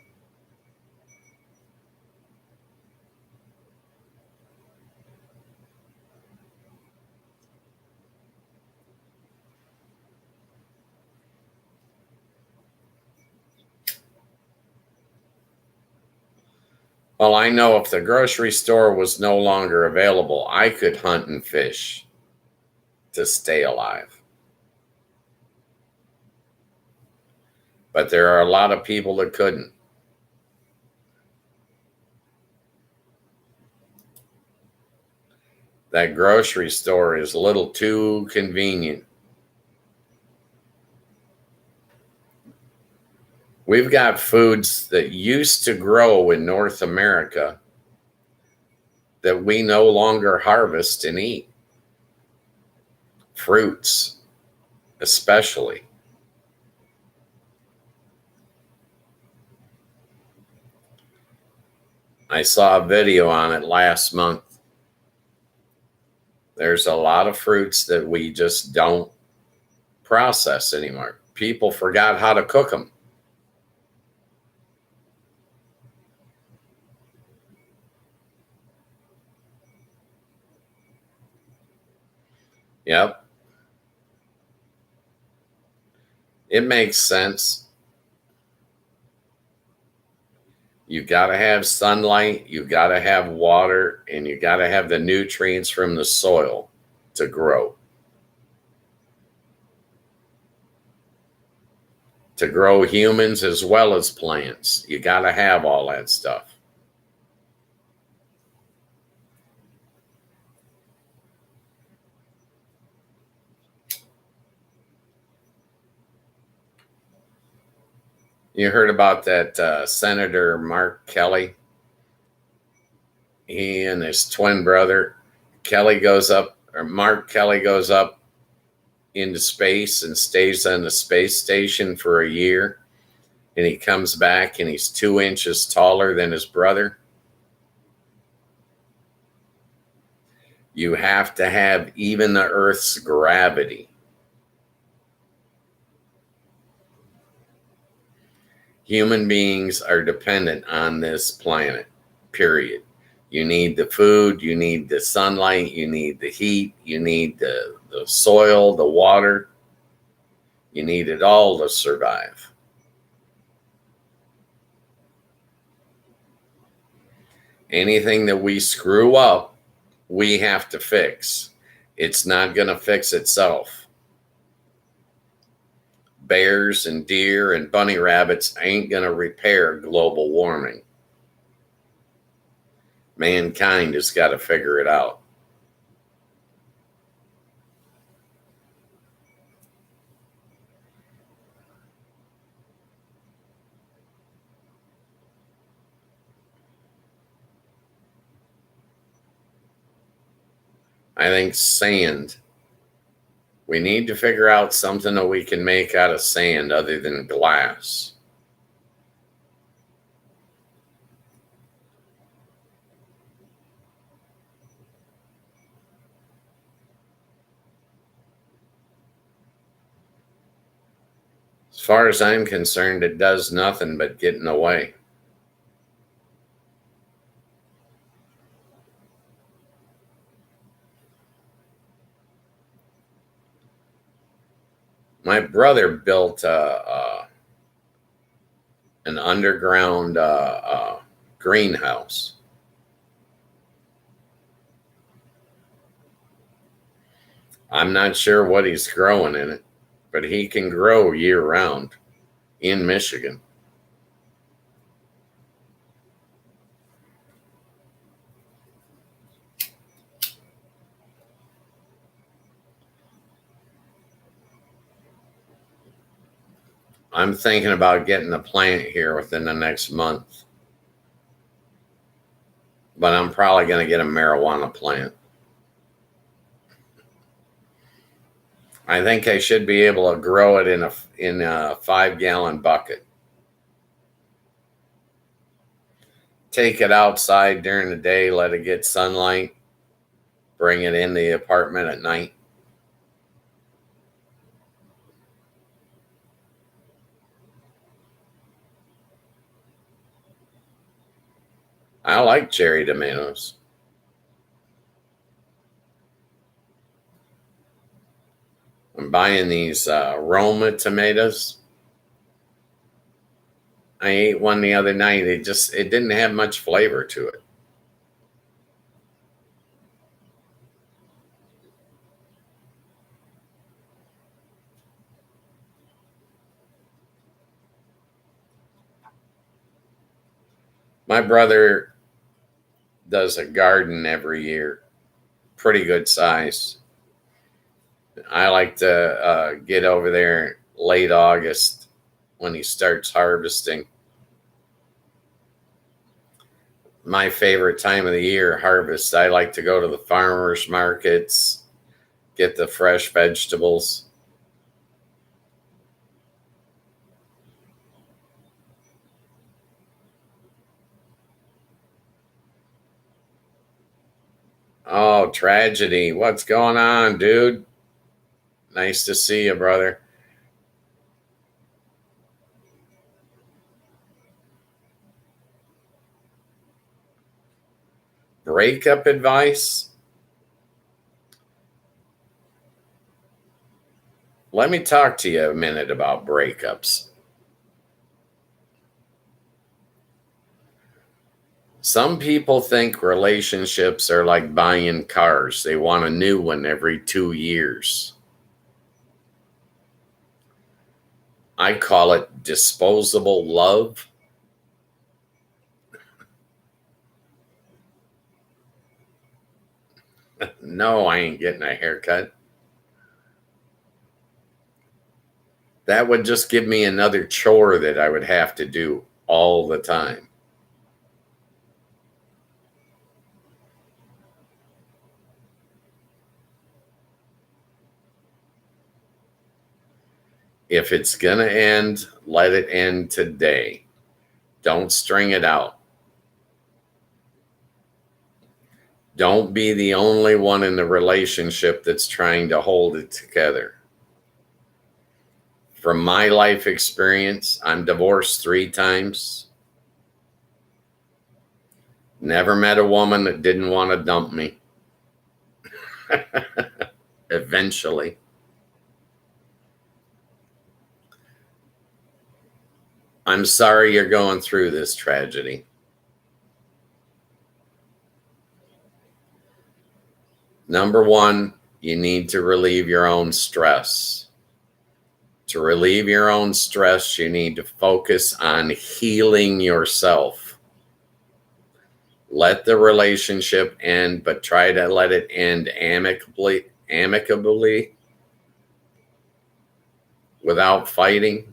Well, I know if the grocery store was no longer available, I could hunt and fish to stay alive. But there are a lot of people that couldn't. That grocery store is a little too convenient. We've got foods that used to grow in North America that we no longer harvest and eat. Fruits, especially. I saw a video on it last month. There's a lot of fruits that we just don't process anymore. People forgot how to cook them. Yep. It makes sense. You got to have sunlight, you got to have water, and you got to have the nutrients from the soil to grow. To grow humans as well as plants, you got to have all that stuff. You heard about that Senator Mark Kelly? He and his twin brother, Mark Kelly goes up into space and stays on the space station for a year. And he comes back and he's 2 inches taller than his brother. You have to have even the Earth's gravity. Human beings are dependent on this planet, period. You need the food, you need the sunlight, you need the heat, you need the soil, the water. You need it all to survive. Anything that we screw up, we have to fix. It's not going to fix itself. Bears and deer and bunny rabbits ain't going to repair global warming. Mankind has got to figure it out. I think sand. We need to figure out something that we can make out of sand other than glass. As far as I'm concerned, it does nothing but get in the way. My brother built an underground greenhouse. I'm not sure what he's growing in it, but he can grow year round in Michigan. I'm thinking about getting a plant here within the next month, but I'm probably going to get a marijuana plant. I think I should be able to grow it in a 5-gallon bucket. Take it outside during the day, let it get sunlight, bring it in the apartment at night. I like cherry tomatoes. I'm buying these Roma tomatoes. I ate one the other night. It didn't have much flavor to it. My brother does a garden every year, pretty good size. I like to get over there late August when he starts harvesting. My favorite time of the year, harvest. I like to go to the farmers markets, get the fresh vegetables. Oh, tragedy. What's going on, dude? Nice to see you, brother. Breakup advice? Let me talk to you a minute about breakups. Some people think relationships are like buying cars. They want a new one every 2 years. I call it disposable love. No, I ain't getting a haircut. That would just give me another chore that I would have to do all the time. If it's going to end, let it end today. Don't string it out. Don't be the only one in the relationship that's trying to hold it together. From my life experience, I'm divorced 3 times. Never met a woman that didn't want to dump me. Eventually. I'm sorry you're going through this tragedy. Number 1, you need to relieve your own stress. To relieve your own stress, you need to focus on healing yourself. Let the relationship end, but try to let it end amicably, without fighting.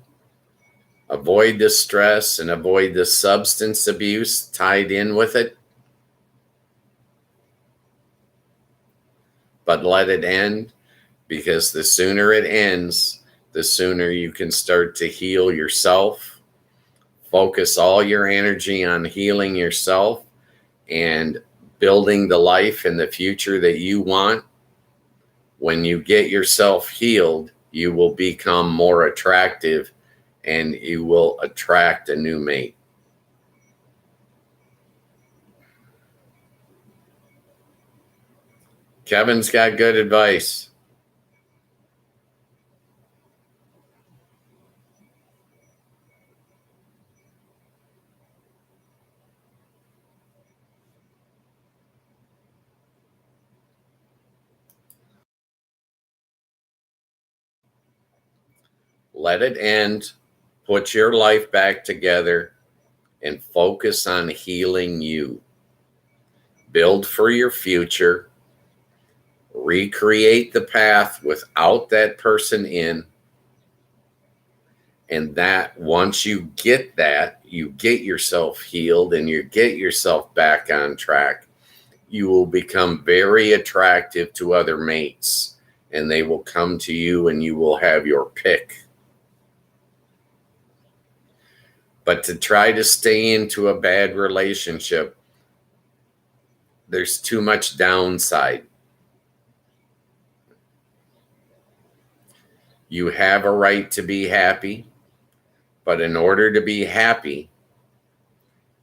Avoid the stress and avoid the substance abuse tied in with it. but let it end, because the sooner it ends, the sooner you can start to heal yourself. Focus all your energy on healing yourself and building the life and the future that you want. When you get yourself healed, you will become more attractive and you will attract a new mate. Kevin's got good advice. Let it end. Put your life back together and focus on healing you. Build for your future. Recreate the path without that person in. And that once you get that, you get yourself healed and you get yourself back on track, you will become very attractive to other mates and they will come to you and you will have your pick. But to try to stay into a bad relationship, there's too much downside. You have a right to be happy, but in order to be happy,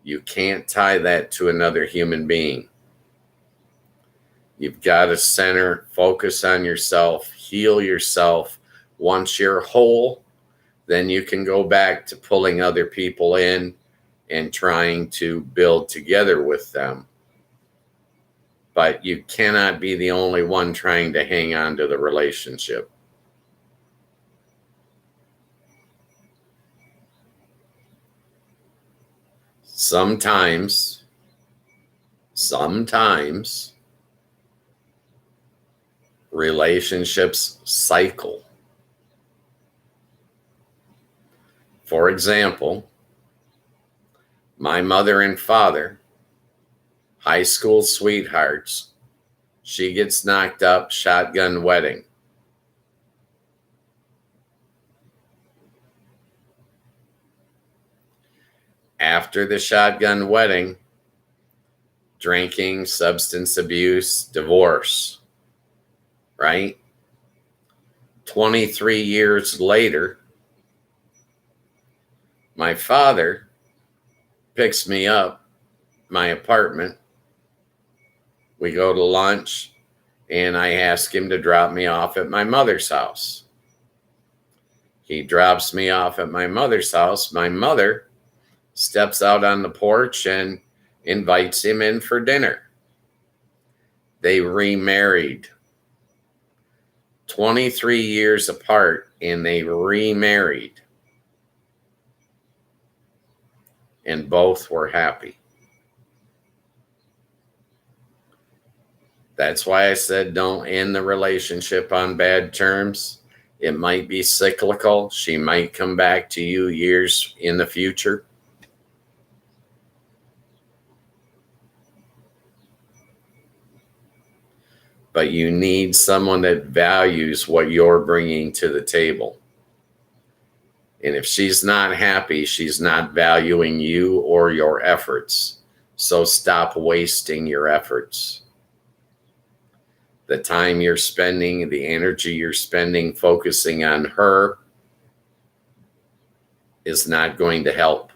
you can't tie that to another human being. You've got to focus on yourself, heal yourself. Once you're whole, then you can go back to pulling other people in and trying to build together with them. But you cannot be the only one trying to hang on to the relationship. Sometimes relationships cycle. For example, my mother and father, high school sweethearts, she gets knocked up, shotgun wedding. After the shotgun wedding, drinking, substance abuse, divorce, right? 23 years later, my father picks me up, my apartment. We go to lunch and I ask him to drop me off at my mother's house. He drops me off at my mother's house. My mother steps out on the porch and invites him in for dinner. They remarried 23 years apart, and they remarried. And both were happy. That's why I said don't end the relationship on bad terms. It might be cyclical. She might come back to you years in the future. But you need someone that values what you're bringing to the table. And if she's not happy, she's not valuing you or your efforts. So stop wasting your efforts. The time you're spending, the energy you're spending focusing on her is not going to help.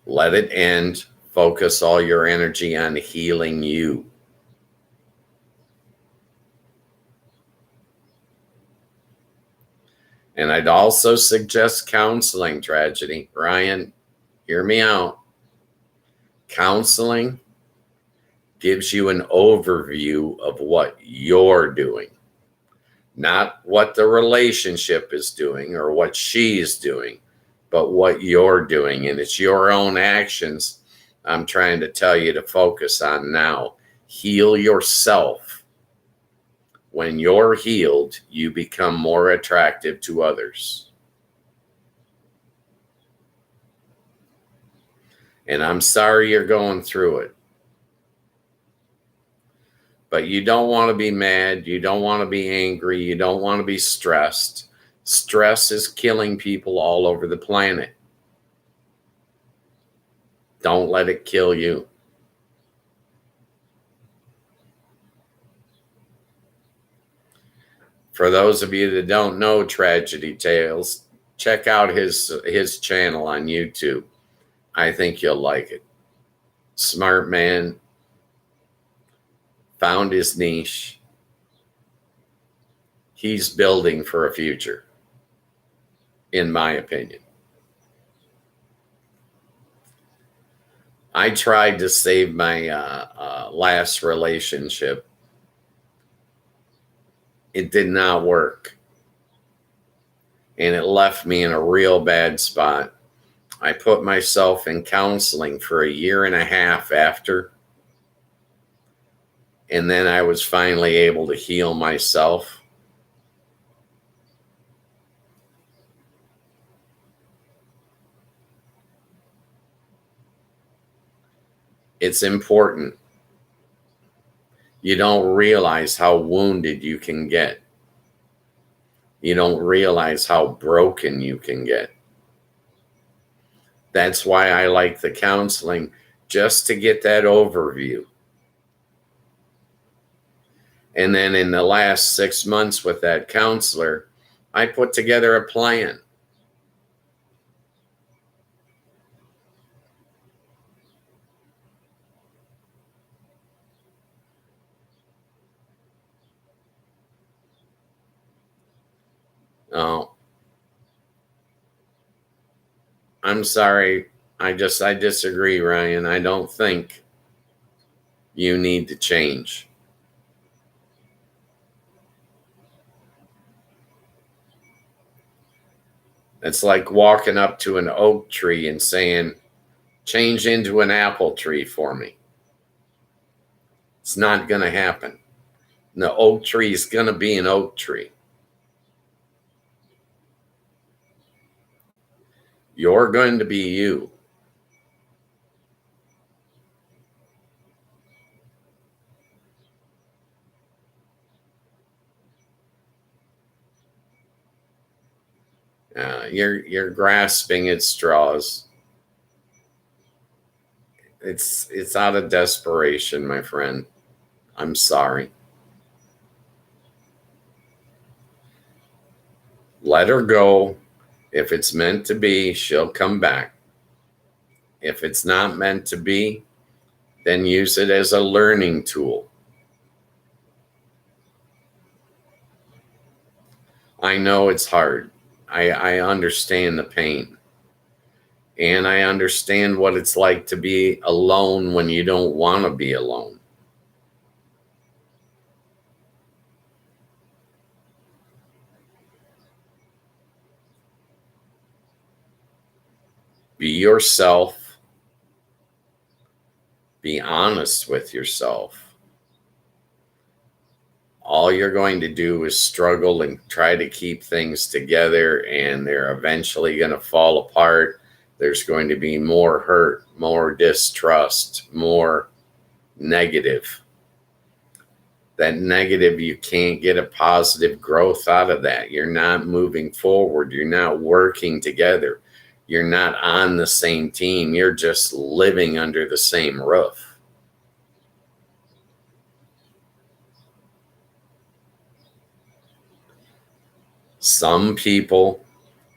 Let it end. Focus all your energy on healing you. And I'd also suggest counseling, Tragedy. Ryan, hear me out. Counseling gives you an overview of what you're doing, not what the relationship is doing or what she's doing, but what you're doing. And it's your own actions I'm trying to tell you to focus on now. Heal yourself. When you're healed, you become more attractive to others. And I'm sorry you're going through it. But you don't want to be mad. You don't want to be angry. You don't want to be stressed. Stress is killing people all over the planet. Don't let it kill you. For those of you that don't know Tragedy Tales, check out his channel on YouTube. I think you'll like it. Smart man, found his niche. He's building for a future, in my opinion. I tried to save my last relationship. It did not work. And it left me in a real bad spot. I put myself in counseling for a year and a half after. And then I was finally able to heal myself. It's important. You don't realize how wounded you can get. You don't realize how broken you can get. That's why I like the counseling, just to get that overview. And then in the last 6 months with that counselor, I put together a plan. Oh, I'm sorry. I disagree, Ryan. I don't think you need to change. It's like walking up to an oak tree and saying, change into an apple tree for me. It's not going to happen. The oak tree is going to be an oak tree. You're going to be you. You're grasping at straws. It's out of desperation, my friend. I'm sorry. Let her go. If it's meant to be, she'll come back. If it's not meant to be, then use it as a learning tool. I know it's hard. I understand the pain. And I understand what it's like to be alone when you don't want to be alone. Be yourself. Be honest with yourself. All you're going to do is struggle and try to keep things together, and they're eventually going to fall apart. There's going to be more hurt, more distrust, more negative. That negative, you can't get a positive growth out of that. You're not moving forward. You're not working together. You're not on the same team. You're just living under the same roof. Some people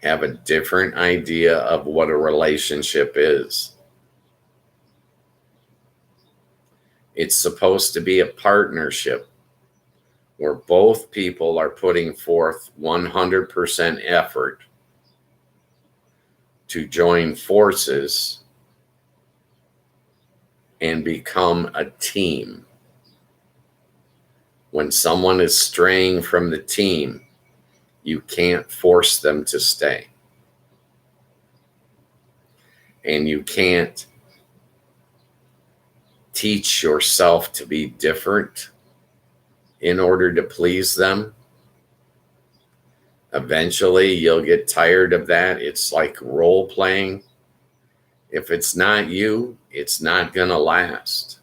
have a different idea of what a relationship is. It's supposed to be a partnership where both people are putting forth 100% effort to join forces and become a team. When someone is straying from the team, you can't force them to stay. And you can't teach yourself to be different in order to please them. Eventually, you'll get tired of that. It's like role playing. If it's not you, it's not going to last.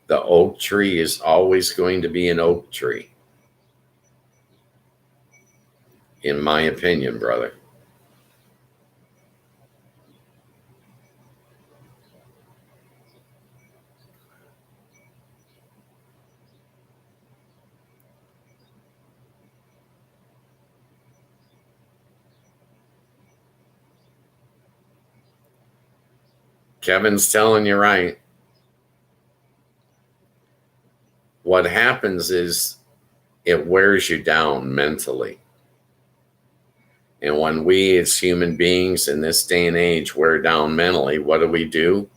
The oak tree is always going to be an oak tree, in my opinion, brother. Kevin's telling you right. What happens is it wears you down mentally. And when we as human beings in this day and age wear down mentally, what do?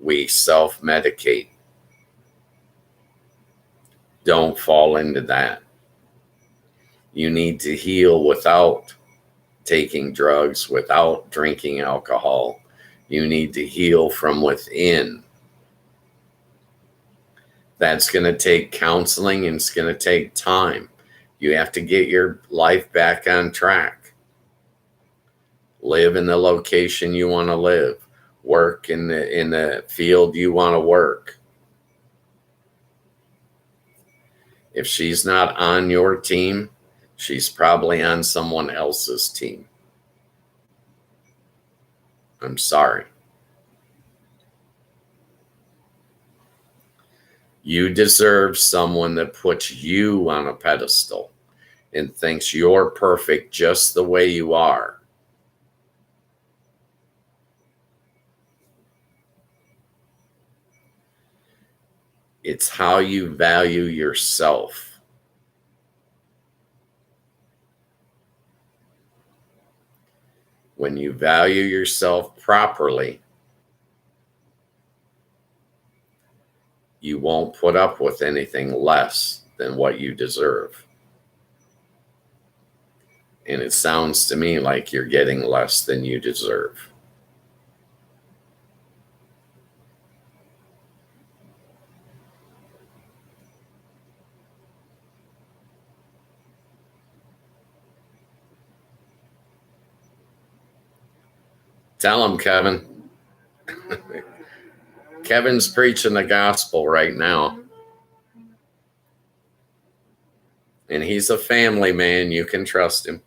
We self-medicate. Don't fall into that. You need to heal without taking drugs, without drinking alcohol. You need to heal from within. That's going to take counseling and it's going to take time. You have to get your life back on track. Live in the location you want to live. Work in the field you want to work. If she's not on your team, she's probably on someone else's team. I'm sorry. You deserve someone that puts you on a pedestal and thinks you're perfect just the way you are. It's how you value yourself. When you value yourself properly, you won't put up with anything less than what you deserve. And it sounds to me like you're getting less than you deserve. Tell him, Kevin. Kevin's preaching the gospel right now. And he's a family man. You can trust him.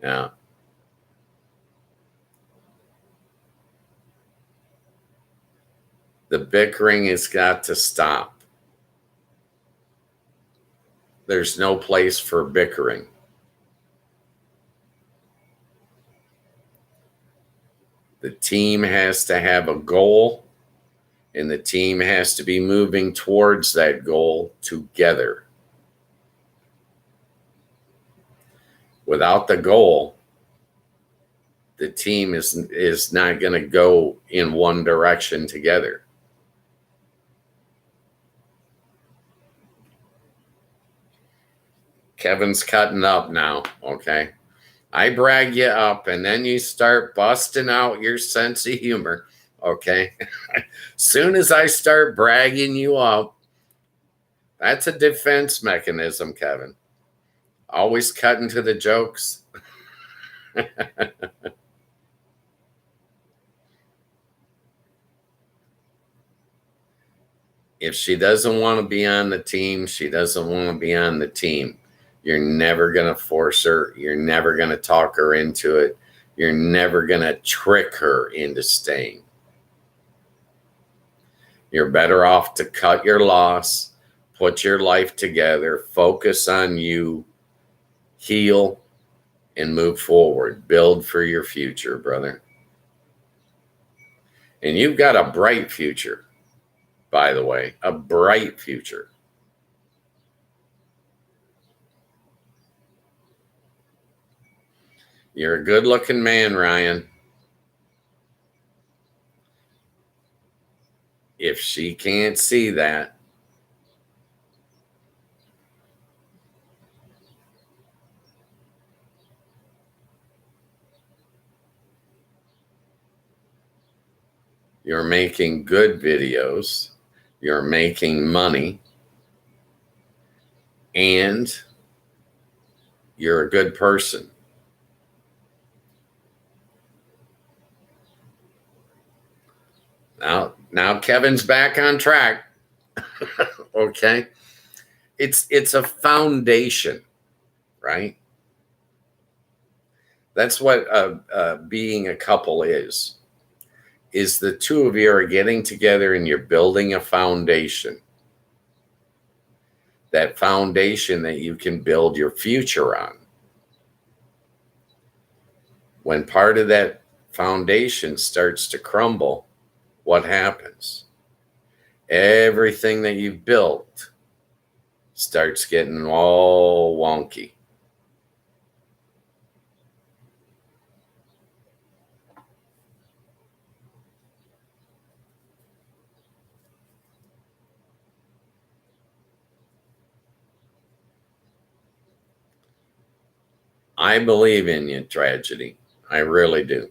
Yeah. The bickering has got to stop. There's no place for bickering. The team has to have a goal, and the team has to be moving towards that goal together. Without the goal, the team is not going to go in one direction together. Kevin's cutting up now, okay? I brag you up, and then you start busting out your sense of humor, okay? Soon as I start bragging you up, that's a defense mechanism, Kevin. Always cutting to the jokes. If she doesn't want to be on the team, she doesn't want to be on the team. You're never going to force her. You're never going to talk her into it. You're never going to trick her into staying. You're better off to cut your loss, put your life together, focus on you, heal, and move forward. Build for your future, brother. And you've got a bright future, by the way, a bright future. You're a good-looking man, Ryan. If she can't see that, You're making good videos. You're making money. And you're a good person. Now Kevin's back on track. Okay. It's a foundation, right? That's what being a couple is the two of you are getting together and you're building a foundation. That foundation that you can build your future on. When part of that foundation starts to crumble, what happens? Everything that you've built starts getting all wonky. I believe in you, Tragedy. I really do.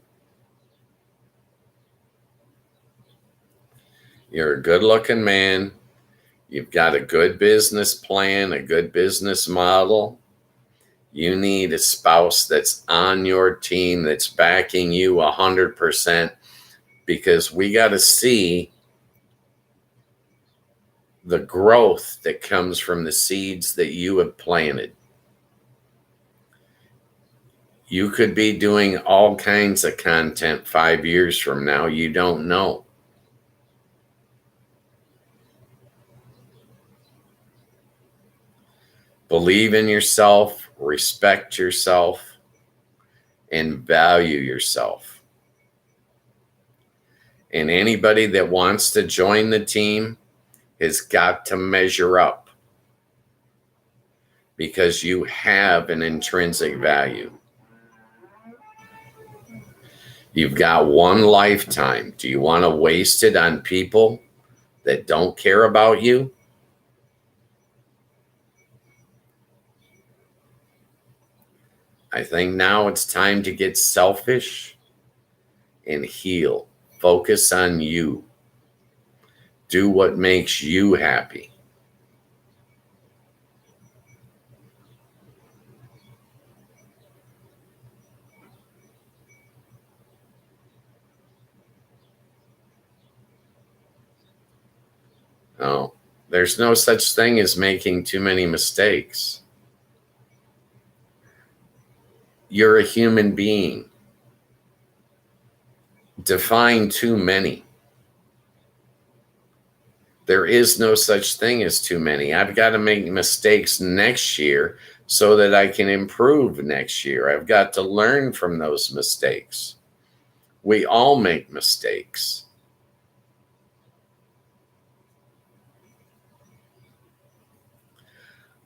You're a good looking man. You've got a good business plan, a good business model. You need a spouse that's on your team, that's backing you 100%, because we got to see the growth that comes from the seeds that you have planted. You could be doing all kinds of content 5 years from now. You don't know. Believe in yourself, respect yourself, and value yourself. And anybody that wants to join the team has got to measure up, because you have an intrinsic value. You've got one lifetime. Do you want to waste it on people that don't care about you? I think now it's time to get selfish and heal. Focus on you. Do what makes you happy. No, there's no such thing as making too many mistakes. You're a human being. Define too many. There is no such thing as too many. I've got to make mistakes next year so that I can improve next year. I've got to learn from those mistakes. We all make mistakes.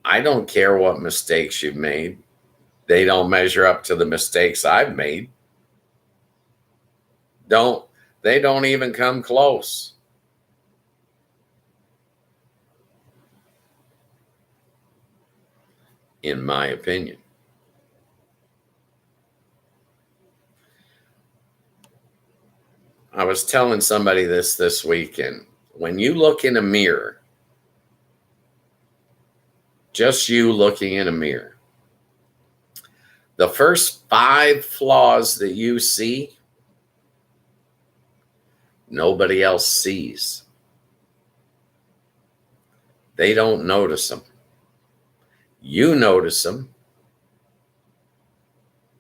I don't care what mistakes you've made. They don't measure up to the mistakes I've made. They don't even come close. In my opinion. I was telling somebody this weekend. When you look in a mirror, just you looking in a mirror, the first 5 flaws that you see, nobody else sees. They don't notice them. You notice them,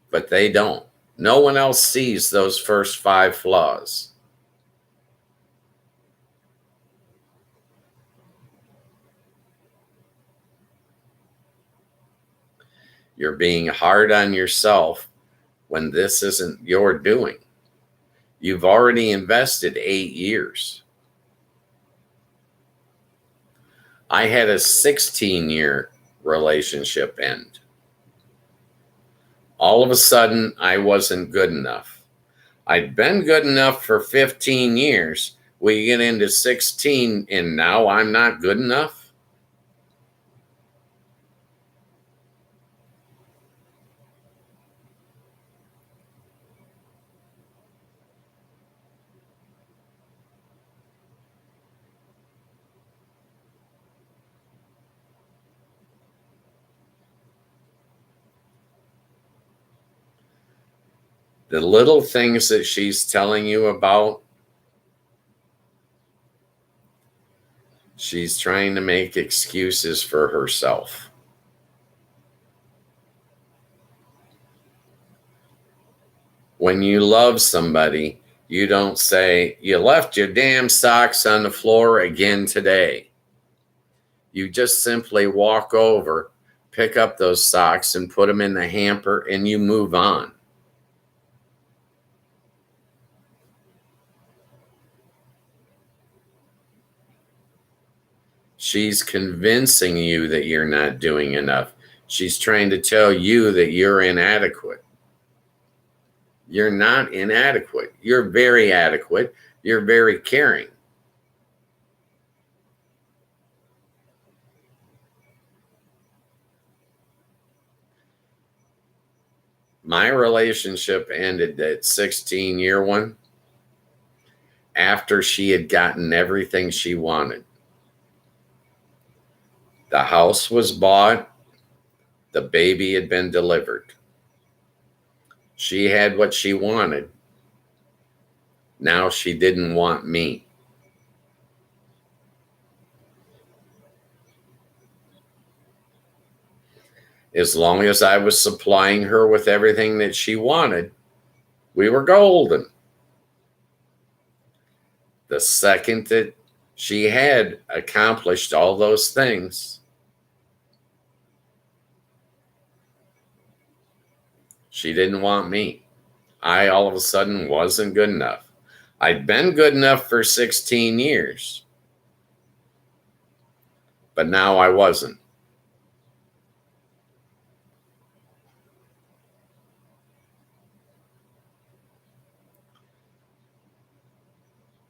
but they don't. No one else sees those first 5 flaws. You're being hard on yourself when this isn't your doing. You've already invested 8 years. I had a 16-year relationship end. All of a sudden, I wasn't good enough. I'd been good enough for 15 years. We get into 16, and now I'm not good enough. The little things that she's telling you about, she's trying to make excuses for herself. When you love somebody, you don't say, "You left your damn socks on the floor again today." You just simply walk over, pick up those socks and put them in the hamper, and you move on. She's convincing you that you're not doing enough. She's trying to tell you that you're inadequate. You're not inadequate. You're very adequate. You're very caring. My relationship ended at 16-year one after she had gotten everything she wanted. The house was bought. The baby had been delivered. She had what she wanted. Now she didn't want me. As long as I was supplying her with everything that she wanted, we were golden. The second that she had accomplished all those things, she didn't want me. I all of a sudden wasn't good enough. I'd been good enough for 16 years, but now I wasn't.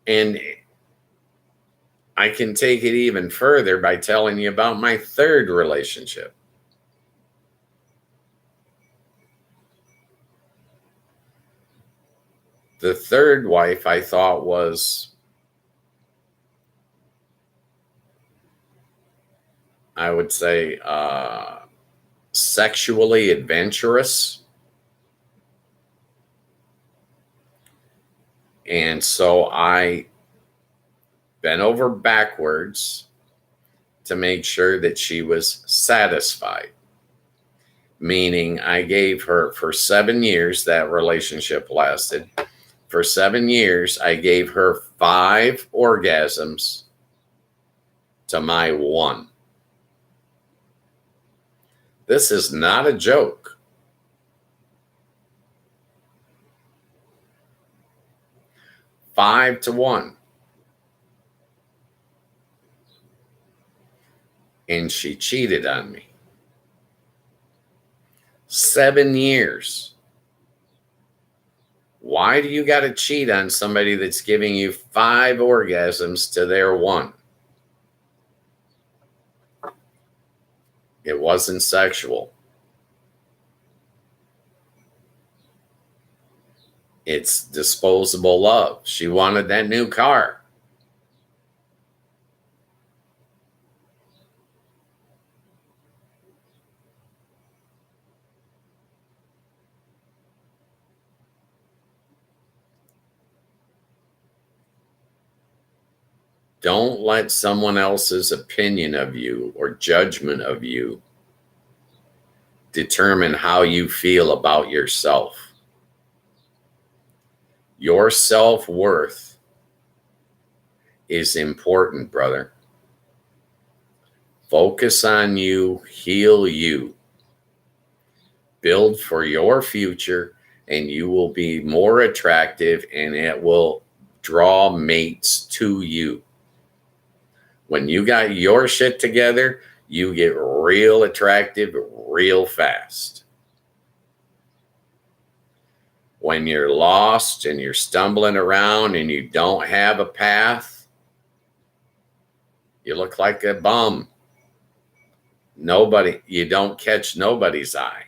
And I can take it even further by telling you about my third relationship. The third wife I thought was, I would say, sexually adventurous. And so I bent over backwards to make sure that she was satisfied. Meaning, I gave her, for 7 years, that relationship lasted. For 7 years, I gave her 5 orgasms to my 1. This is not a joke. Five to 1. And she cheated on me. 7 years. Why do you got to cheat on somebody that's giving you 5 orgasms to their 1? It wasn't sexual. It's disposable love. She wanted that new car. Don't let someone else's opinion of you or judgment of you determine how you feel about yourself. Your self-worth is important, brother. Focus on you, heal you. Build for your future, and you will be more attractive, and it will draw mates to you. When you got your shit together, you get real attractive real fast. When you're lost and you're stumbling around and you don't have a path, you look like a bum. You don't catch nobody's eye.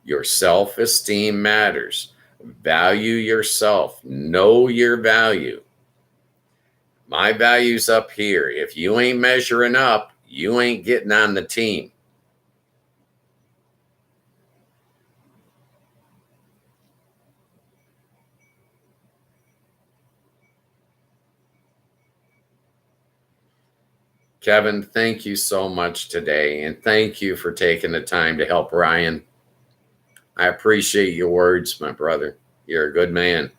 Your self-esteem matters. Value yourself. Know your value. My value's up here. If you ain't measuring up, you ain't getting on the team. Kevin, thank you so much today. And thank you for taking the time to help Ryan. I appreciate your words, my brother. You're a good man.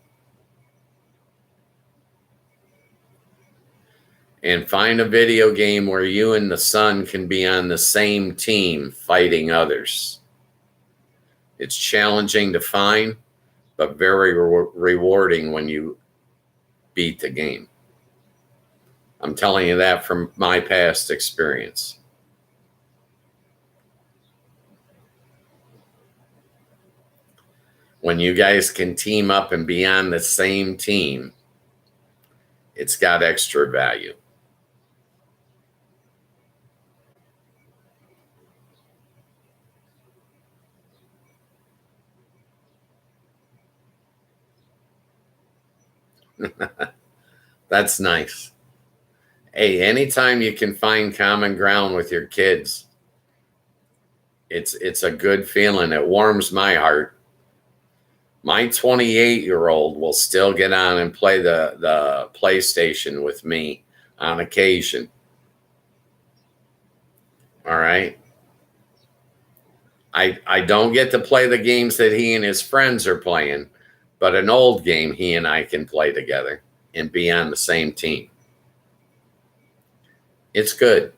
And find a video game where you and the son can be on the same team fighting others. It's challenging to find, but very rewarding when you beat the game. I'm telling you that from my past experience. When you guys can team up and be on the same team, it's got extra value. That's nice. Hey, anytime you can find common ground with your kids, it's a good feeling. It warms my heart. My 28-year-old will still get on and play the PlayStation with me on occasion. All right. I don't get to play the games that he and his friends are playing, but an old game he and I can play together and be on the same team. It's good.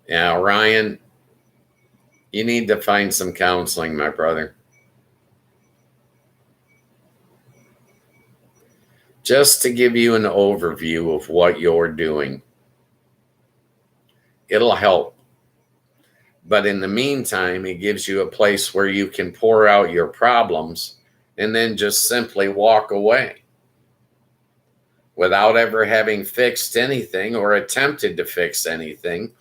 Yeah, Ryan, you need to find some counseling, my brother. Just to give you an overview of what you're doing. It'll help. But in the meantime, it gives you a place where you can pour out your problems and then just simply walk away without ever having fixed anything or attempted to fix anything.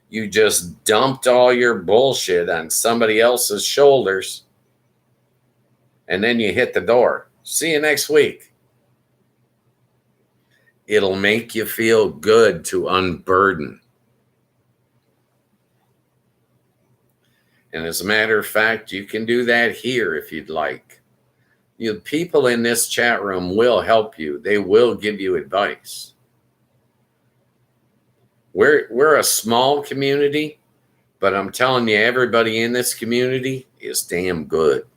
You just dumped all your bullshit on somebody else's shoulders and then you hit the door. See you next week. It'll make you feel good to unburden. And as a matter of fact, you can do that here if you'd like. You people in this chat room will help you. They will give you advice. We're a small community, but I'm telling you, everybody in this community is damn good.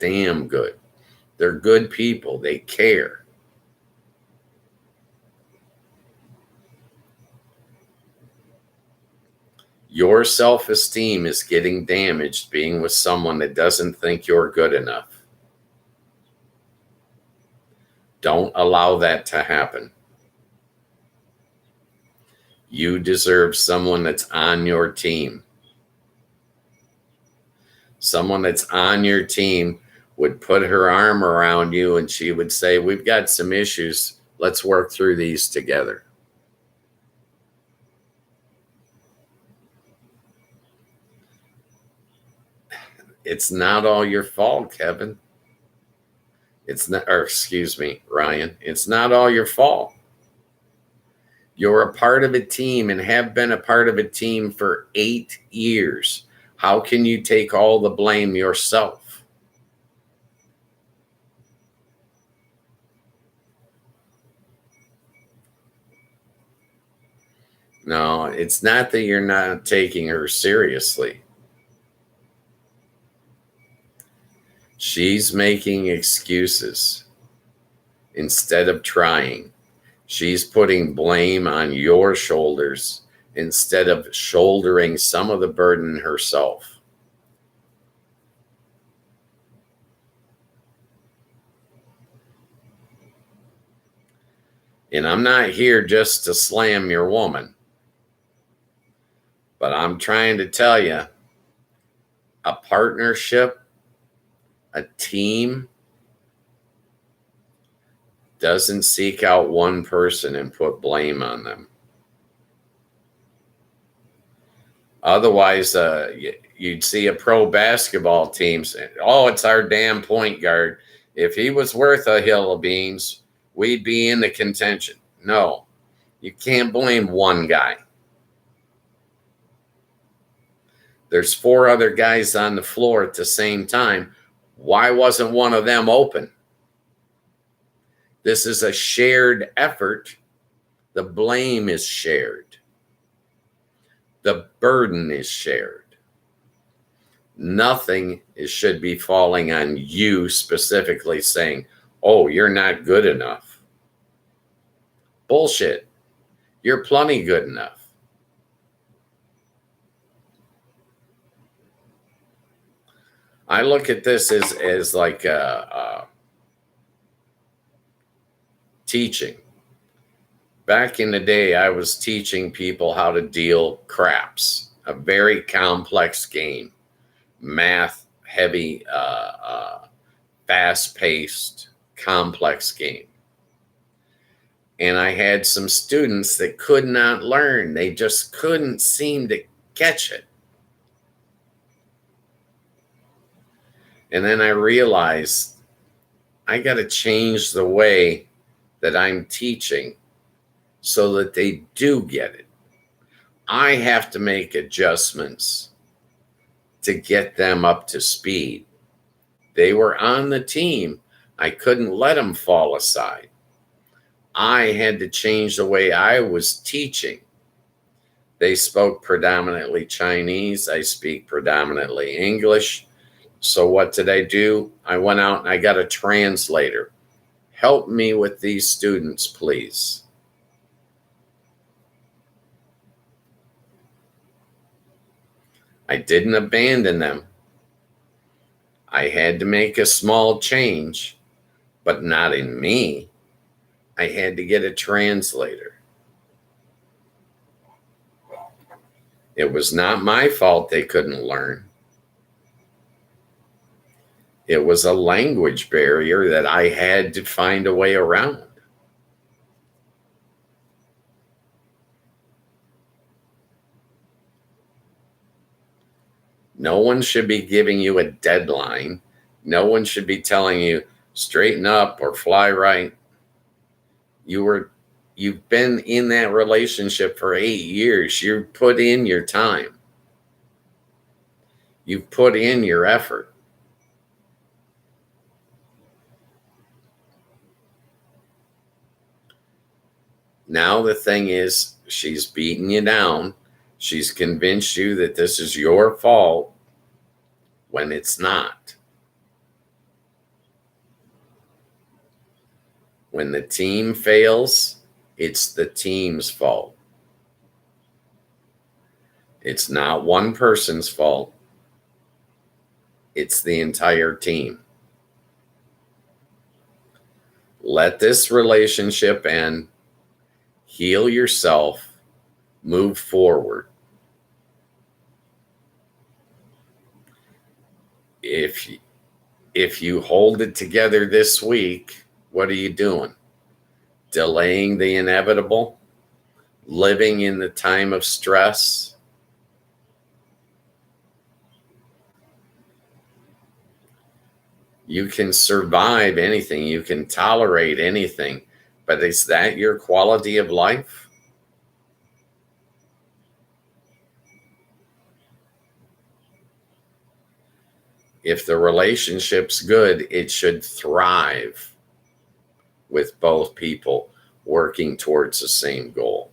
Damn good. They're good people. They care. Your self-esteem is getting damaged being with someone that doesn't think you're good enough. Don't allow that to happen. You deserve someone that's on your team. Someone that's on your team would put her arm around you and she would say, we've got some issues. Let's work through these together. It's not all your fault, Kevin. It's not, or excuse me, Ryan. It's not all your fault. You're a part of a team and have been a part of a team for 8 years. How can you take all the blame yourself? No, it's not that you're not taking her seriously. She's making excuses instead of trying. She's putting blame on your shoulders instead of shouldering some of the burden herself. And I'm not here just to slam your woman, but I'm trying to tell you, a partnership, a team, doesn't seek out one person and put blame on them. Otherwise, you'd see a pro basketball team say, oh, it's our damn point guard. If he was worth a hill of beans, we'd be in the contention. No, you can't blame one guy. There's 4 other guys on the floor at the same time. Why wasn't one of them open? This is a shared effort. The blame is shared. The burden is shared. Nothing should be falling on you specifically saying, oh, you're not good enough. Bullshit. You're plenty good enough. I look at this as like teaching. Back in the day, I was teaching people how to deal craps, a very complex game, math heavy, fast paced, complex game. And I had some students that could not learn. They just couldn't seem to catch it. And then I realized I got to change the way that I'm teaching so that they do get it. I have to make adjustments to get them up to speed. They were on the team. I couldn't let them fall aside. I had to change the way I was teaching. They spoke predominantly Chinese. I speak predominantly English. So what did I do? I went out and I got a translator. Help me with these students, please. I didn't abandon them. I had to make a small change, but not in me. I had to get a translator. It was not my fault they couldn't learn. It was a language barrier that I had to find a way around. No one should be giving you a deadline. No one should be telling you straighten up or fly right. You've been in that relationship for 8 years. You've put in your time. You've put in your effort. Now the thing is, she's beating you down. She's convinced you that this is your fault when it's not. When the team fails, it's the team's fault. It's not one person's fault. It's the entire team. Let this relationship end. Heal yourself. Move forward. If you hold it together this week, what are you doing? Delaying the inevitable? Living in the time of stress? You can survive anything. You can tolerate anything. But is that your quality of life? If the relationship's good, it should thrive with both people working towards the same goal.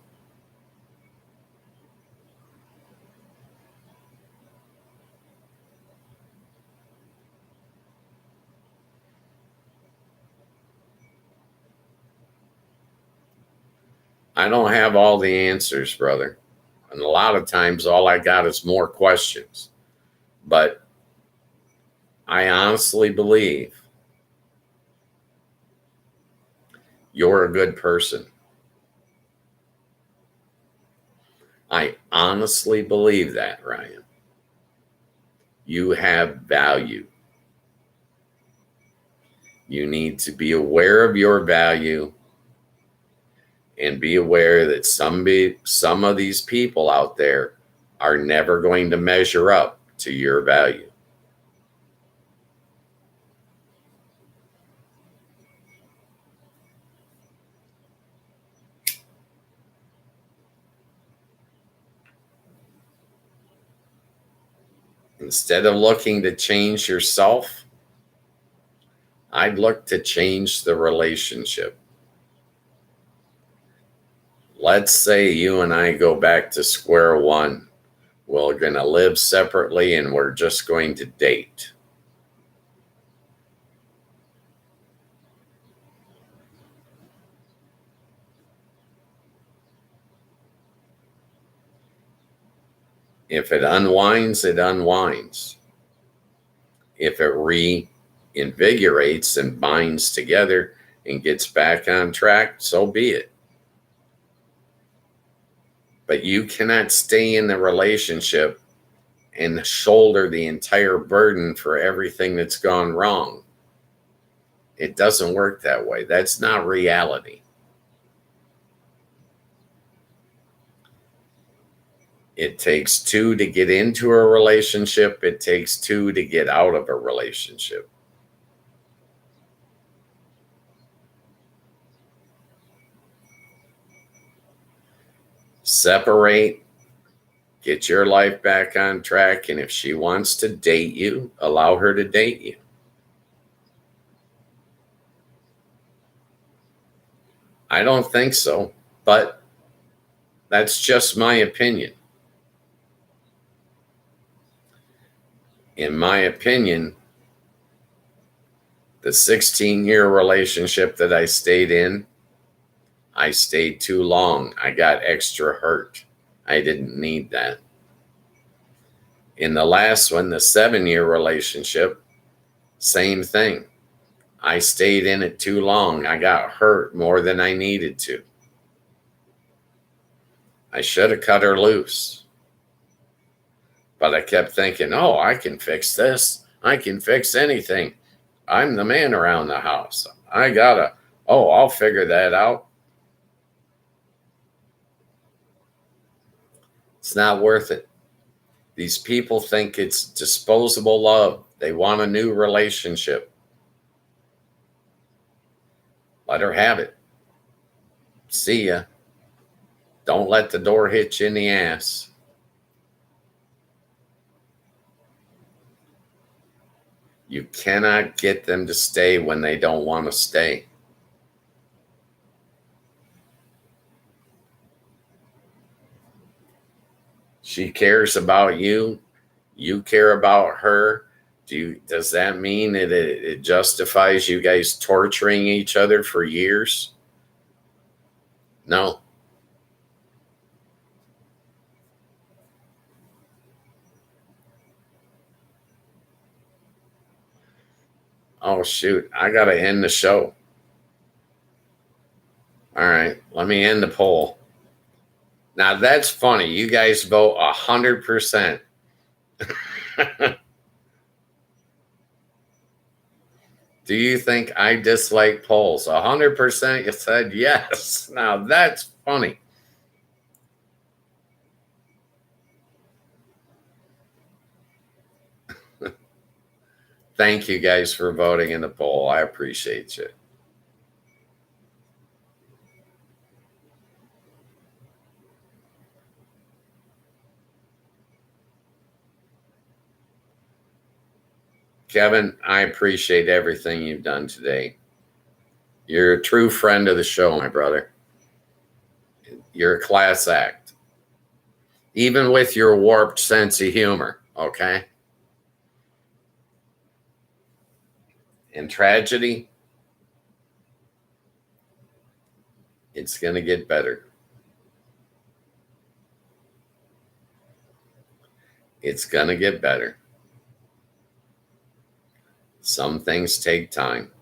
I don't have all the answers, brother. And a lot of times all I got is more questions. But I honestly believe you're a good person. I honestly believe that, Ryan. You have value. You need to be aware of your value and be aware that some of these people out there are never going to measure up to your value. Instead of looking to change yourself, I'd look to change the relationship. Let's say you and I go back to square one. We're going to live separately and we're just going to date. If it unwinds, it unwinds. If it reinvigorates and binds together and gets back on track, so be it. But you cannot stay in the relationship and shoulder the entire burden for everything that's gone wrong. It doesn't work that way. That's not reality. It takes two to get into a relationship. It takes two to get out of a relationship. Separate, get your life back on track, and if she wants to date you, allow her to date you. I don't think so, but that's just my opinion. In my opinion, the 16-year relationship that I stayed in, I stayed too long. I got extra hurt. I didn't need that. In the last one, the 7-year relationship, same thing. I stayed in it too long. I got hurt more than I needed to. I should have cut her loose. But I kept thinking, oh, I can fix this. I can fix anything. I'm the man around the house. I'll figure that out. It's not worth it. These people think it's disposable love. They want a new relationship. Let her have it. See ya. Don't let the door hit you in the ass. You cannot get them to stay when they don't want to stay. She cares about you. You care about her. Does that mean that it justifies you guys torturing each other for years? No. Oh, shoot. I got to end the show. All right. Let me end the poll. Now, that's funny. You guys vote 100%. Do you think I dislike polls? 100% you said yes. Now, that's funny. Thank you guys for voting in the poll. I appreciate you. Kevin, I appreciate everything you've done today. You're a true friend of the show, my brother. You're a class act. Even with your warped sense of humor, okay? And tragedy, it's going to get better. It's going to get better. Some things take time.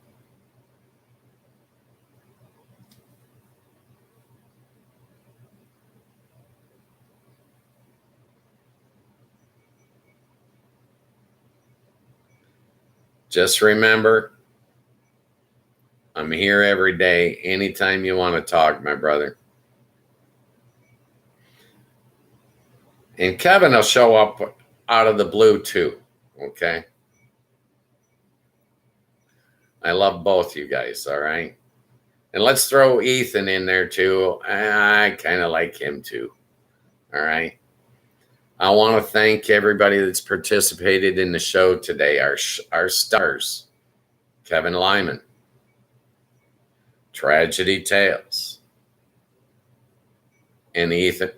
Just remember, I'm here every day, anytime you want to talk, my brother. And Kevin will show up out of the blue too, okay? I love both you guys, all right? And let's throw Ethan in there too. I kind of like him too, all right? I want to thank everybody that's participated in the show today, our stars, Kevin Lyman, Tragedy Tales, and Ethan.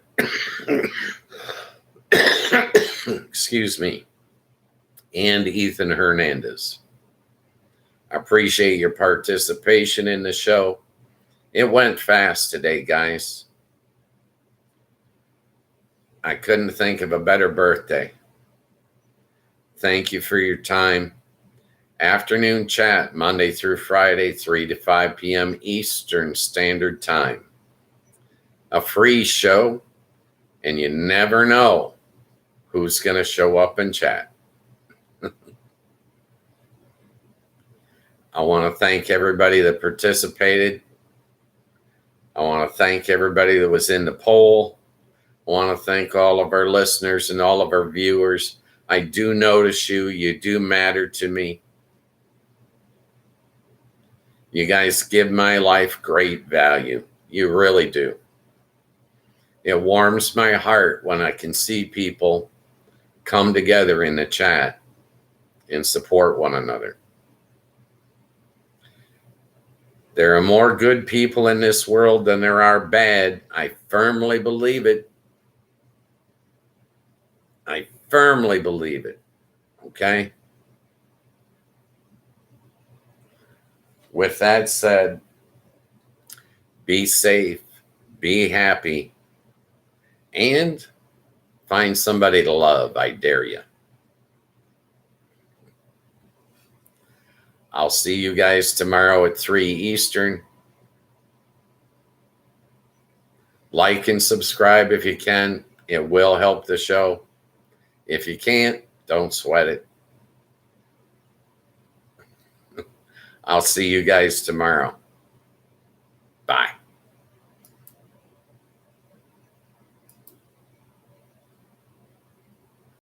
Excuse me. And Ethan Hernandez. I appreciate your participation in the show. It went fast today, guys. I couldn't think of a better birthday. Thank you for your time. Afternoon chat, Monday through Friday, 3 to 5 p.m. Eastern Standard Time. A free show, and you never know who's going to show up and chat. I want to thank everybody that participated. I want to thank everybody that was in the poll. I want to thank all of our listeners and all of our viewers. I do notice you. You do matter to me. You guys give my life great value. You really do. It warms my heart when I can see people come together in the chat and support one another. There are more good people in this world than there are bad. I firmly believe it. I firmly believe it. Okay? With that said, be safe, be happy, and find somebody to love. I dare you. I'll see you guys tomorrow at 3 Eastern. Like and subscribe if you can. It will help the show. If you can't, don't sweat it. I'll see you guys tomorrow. Bye.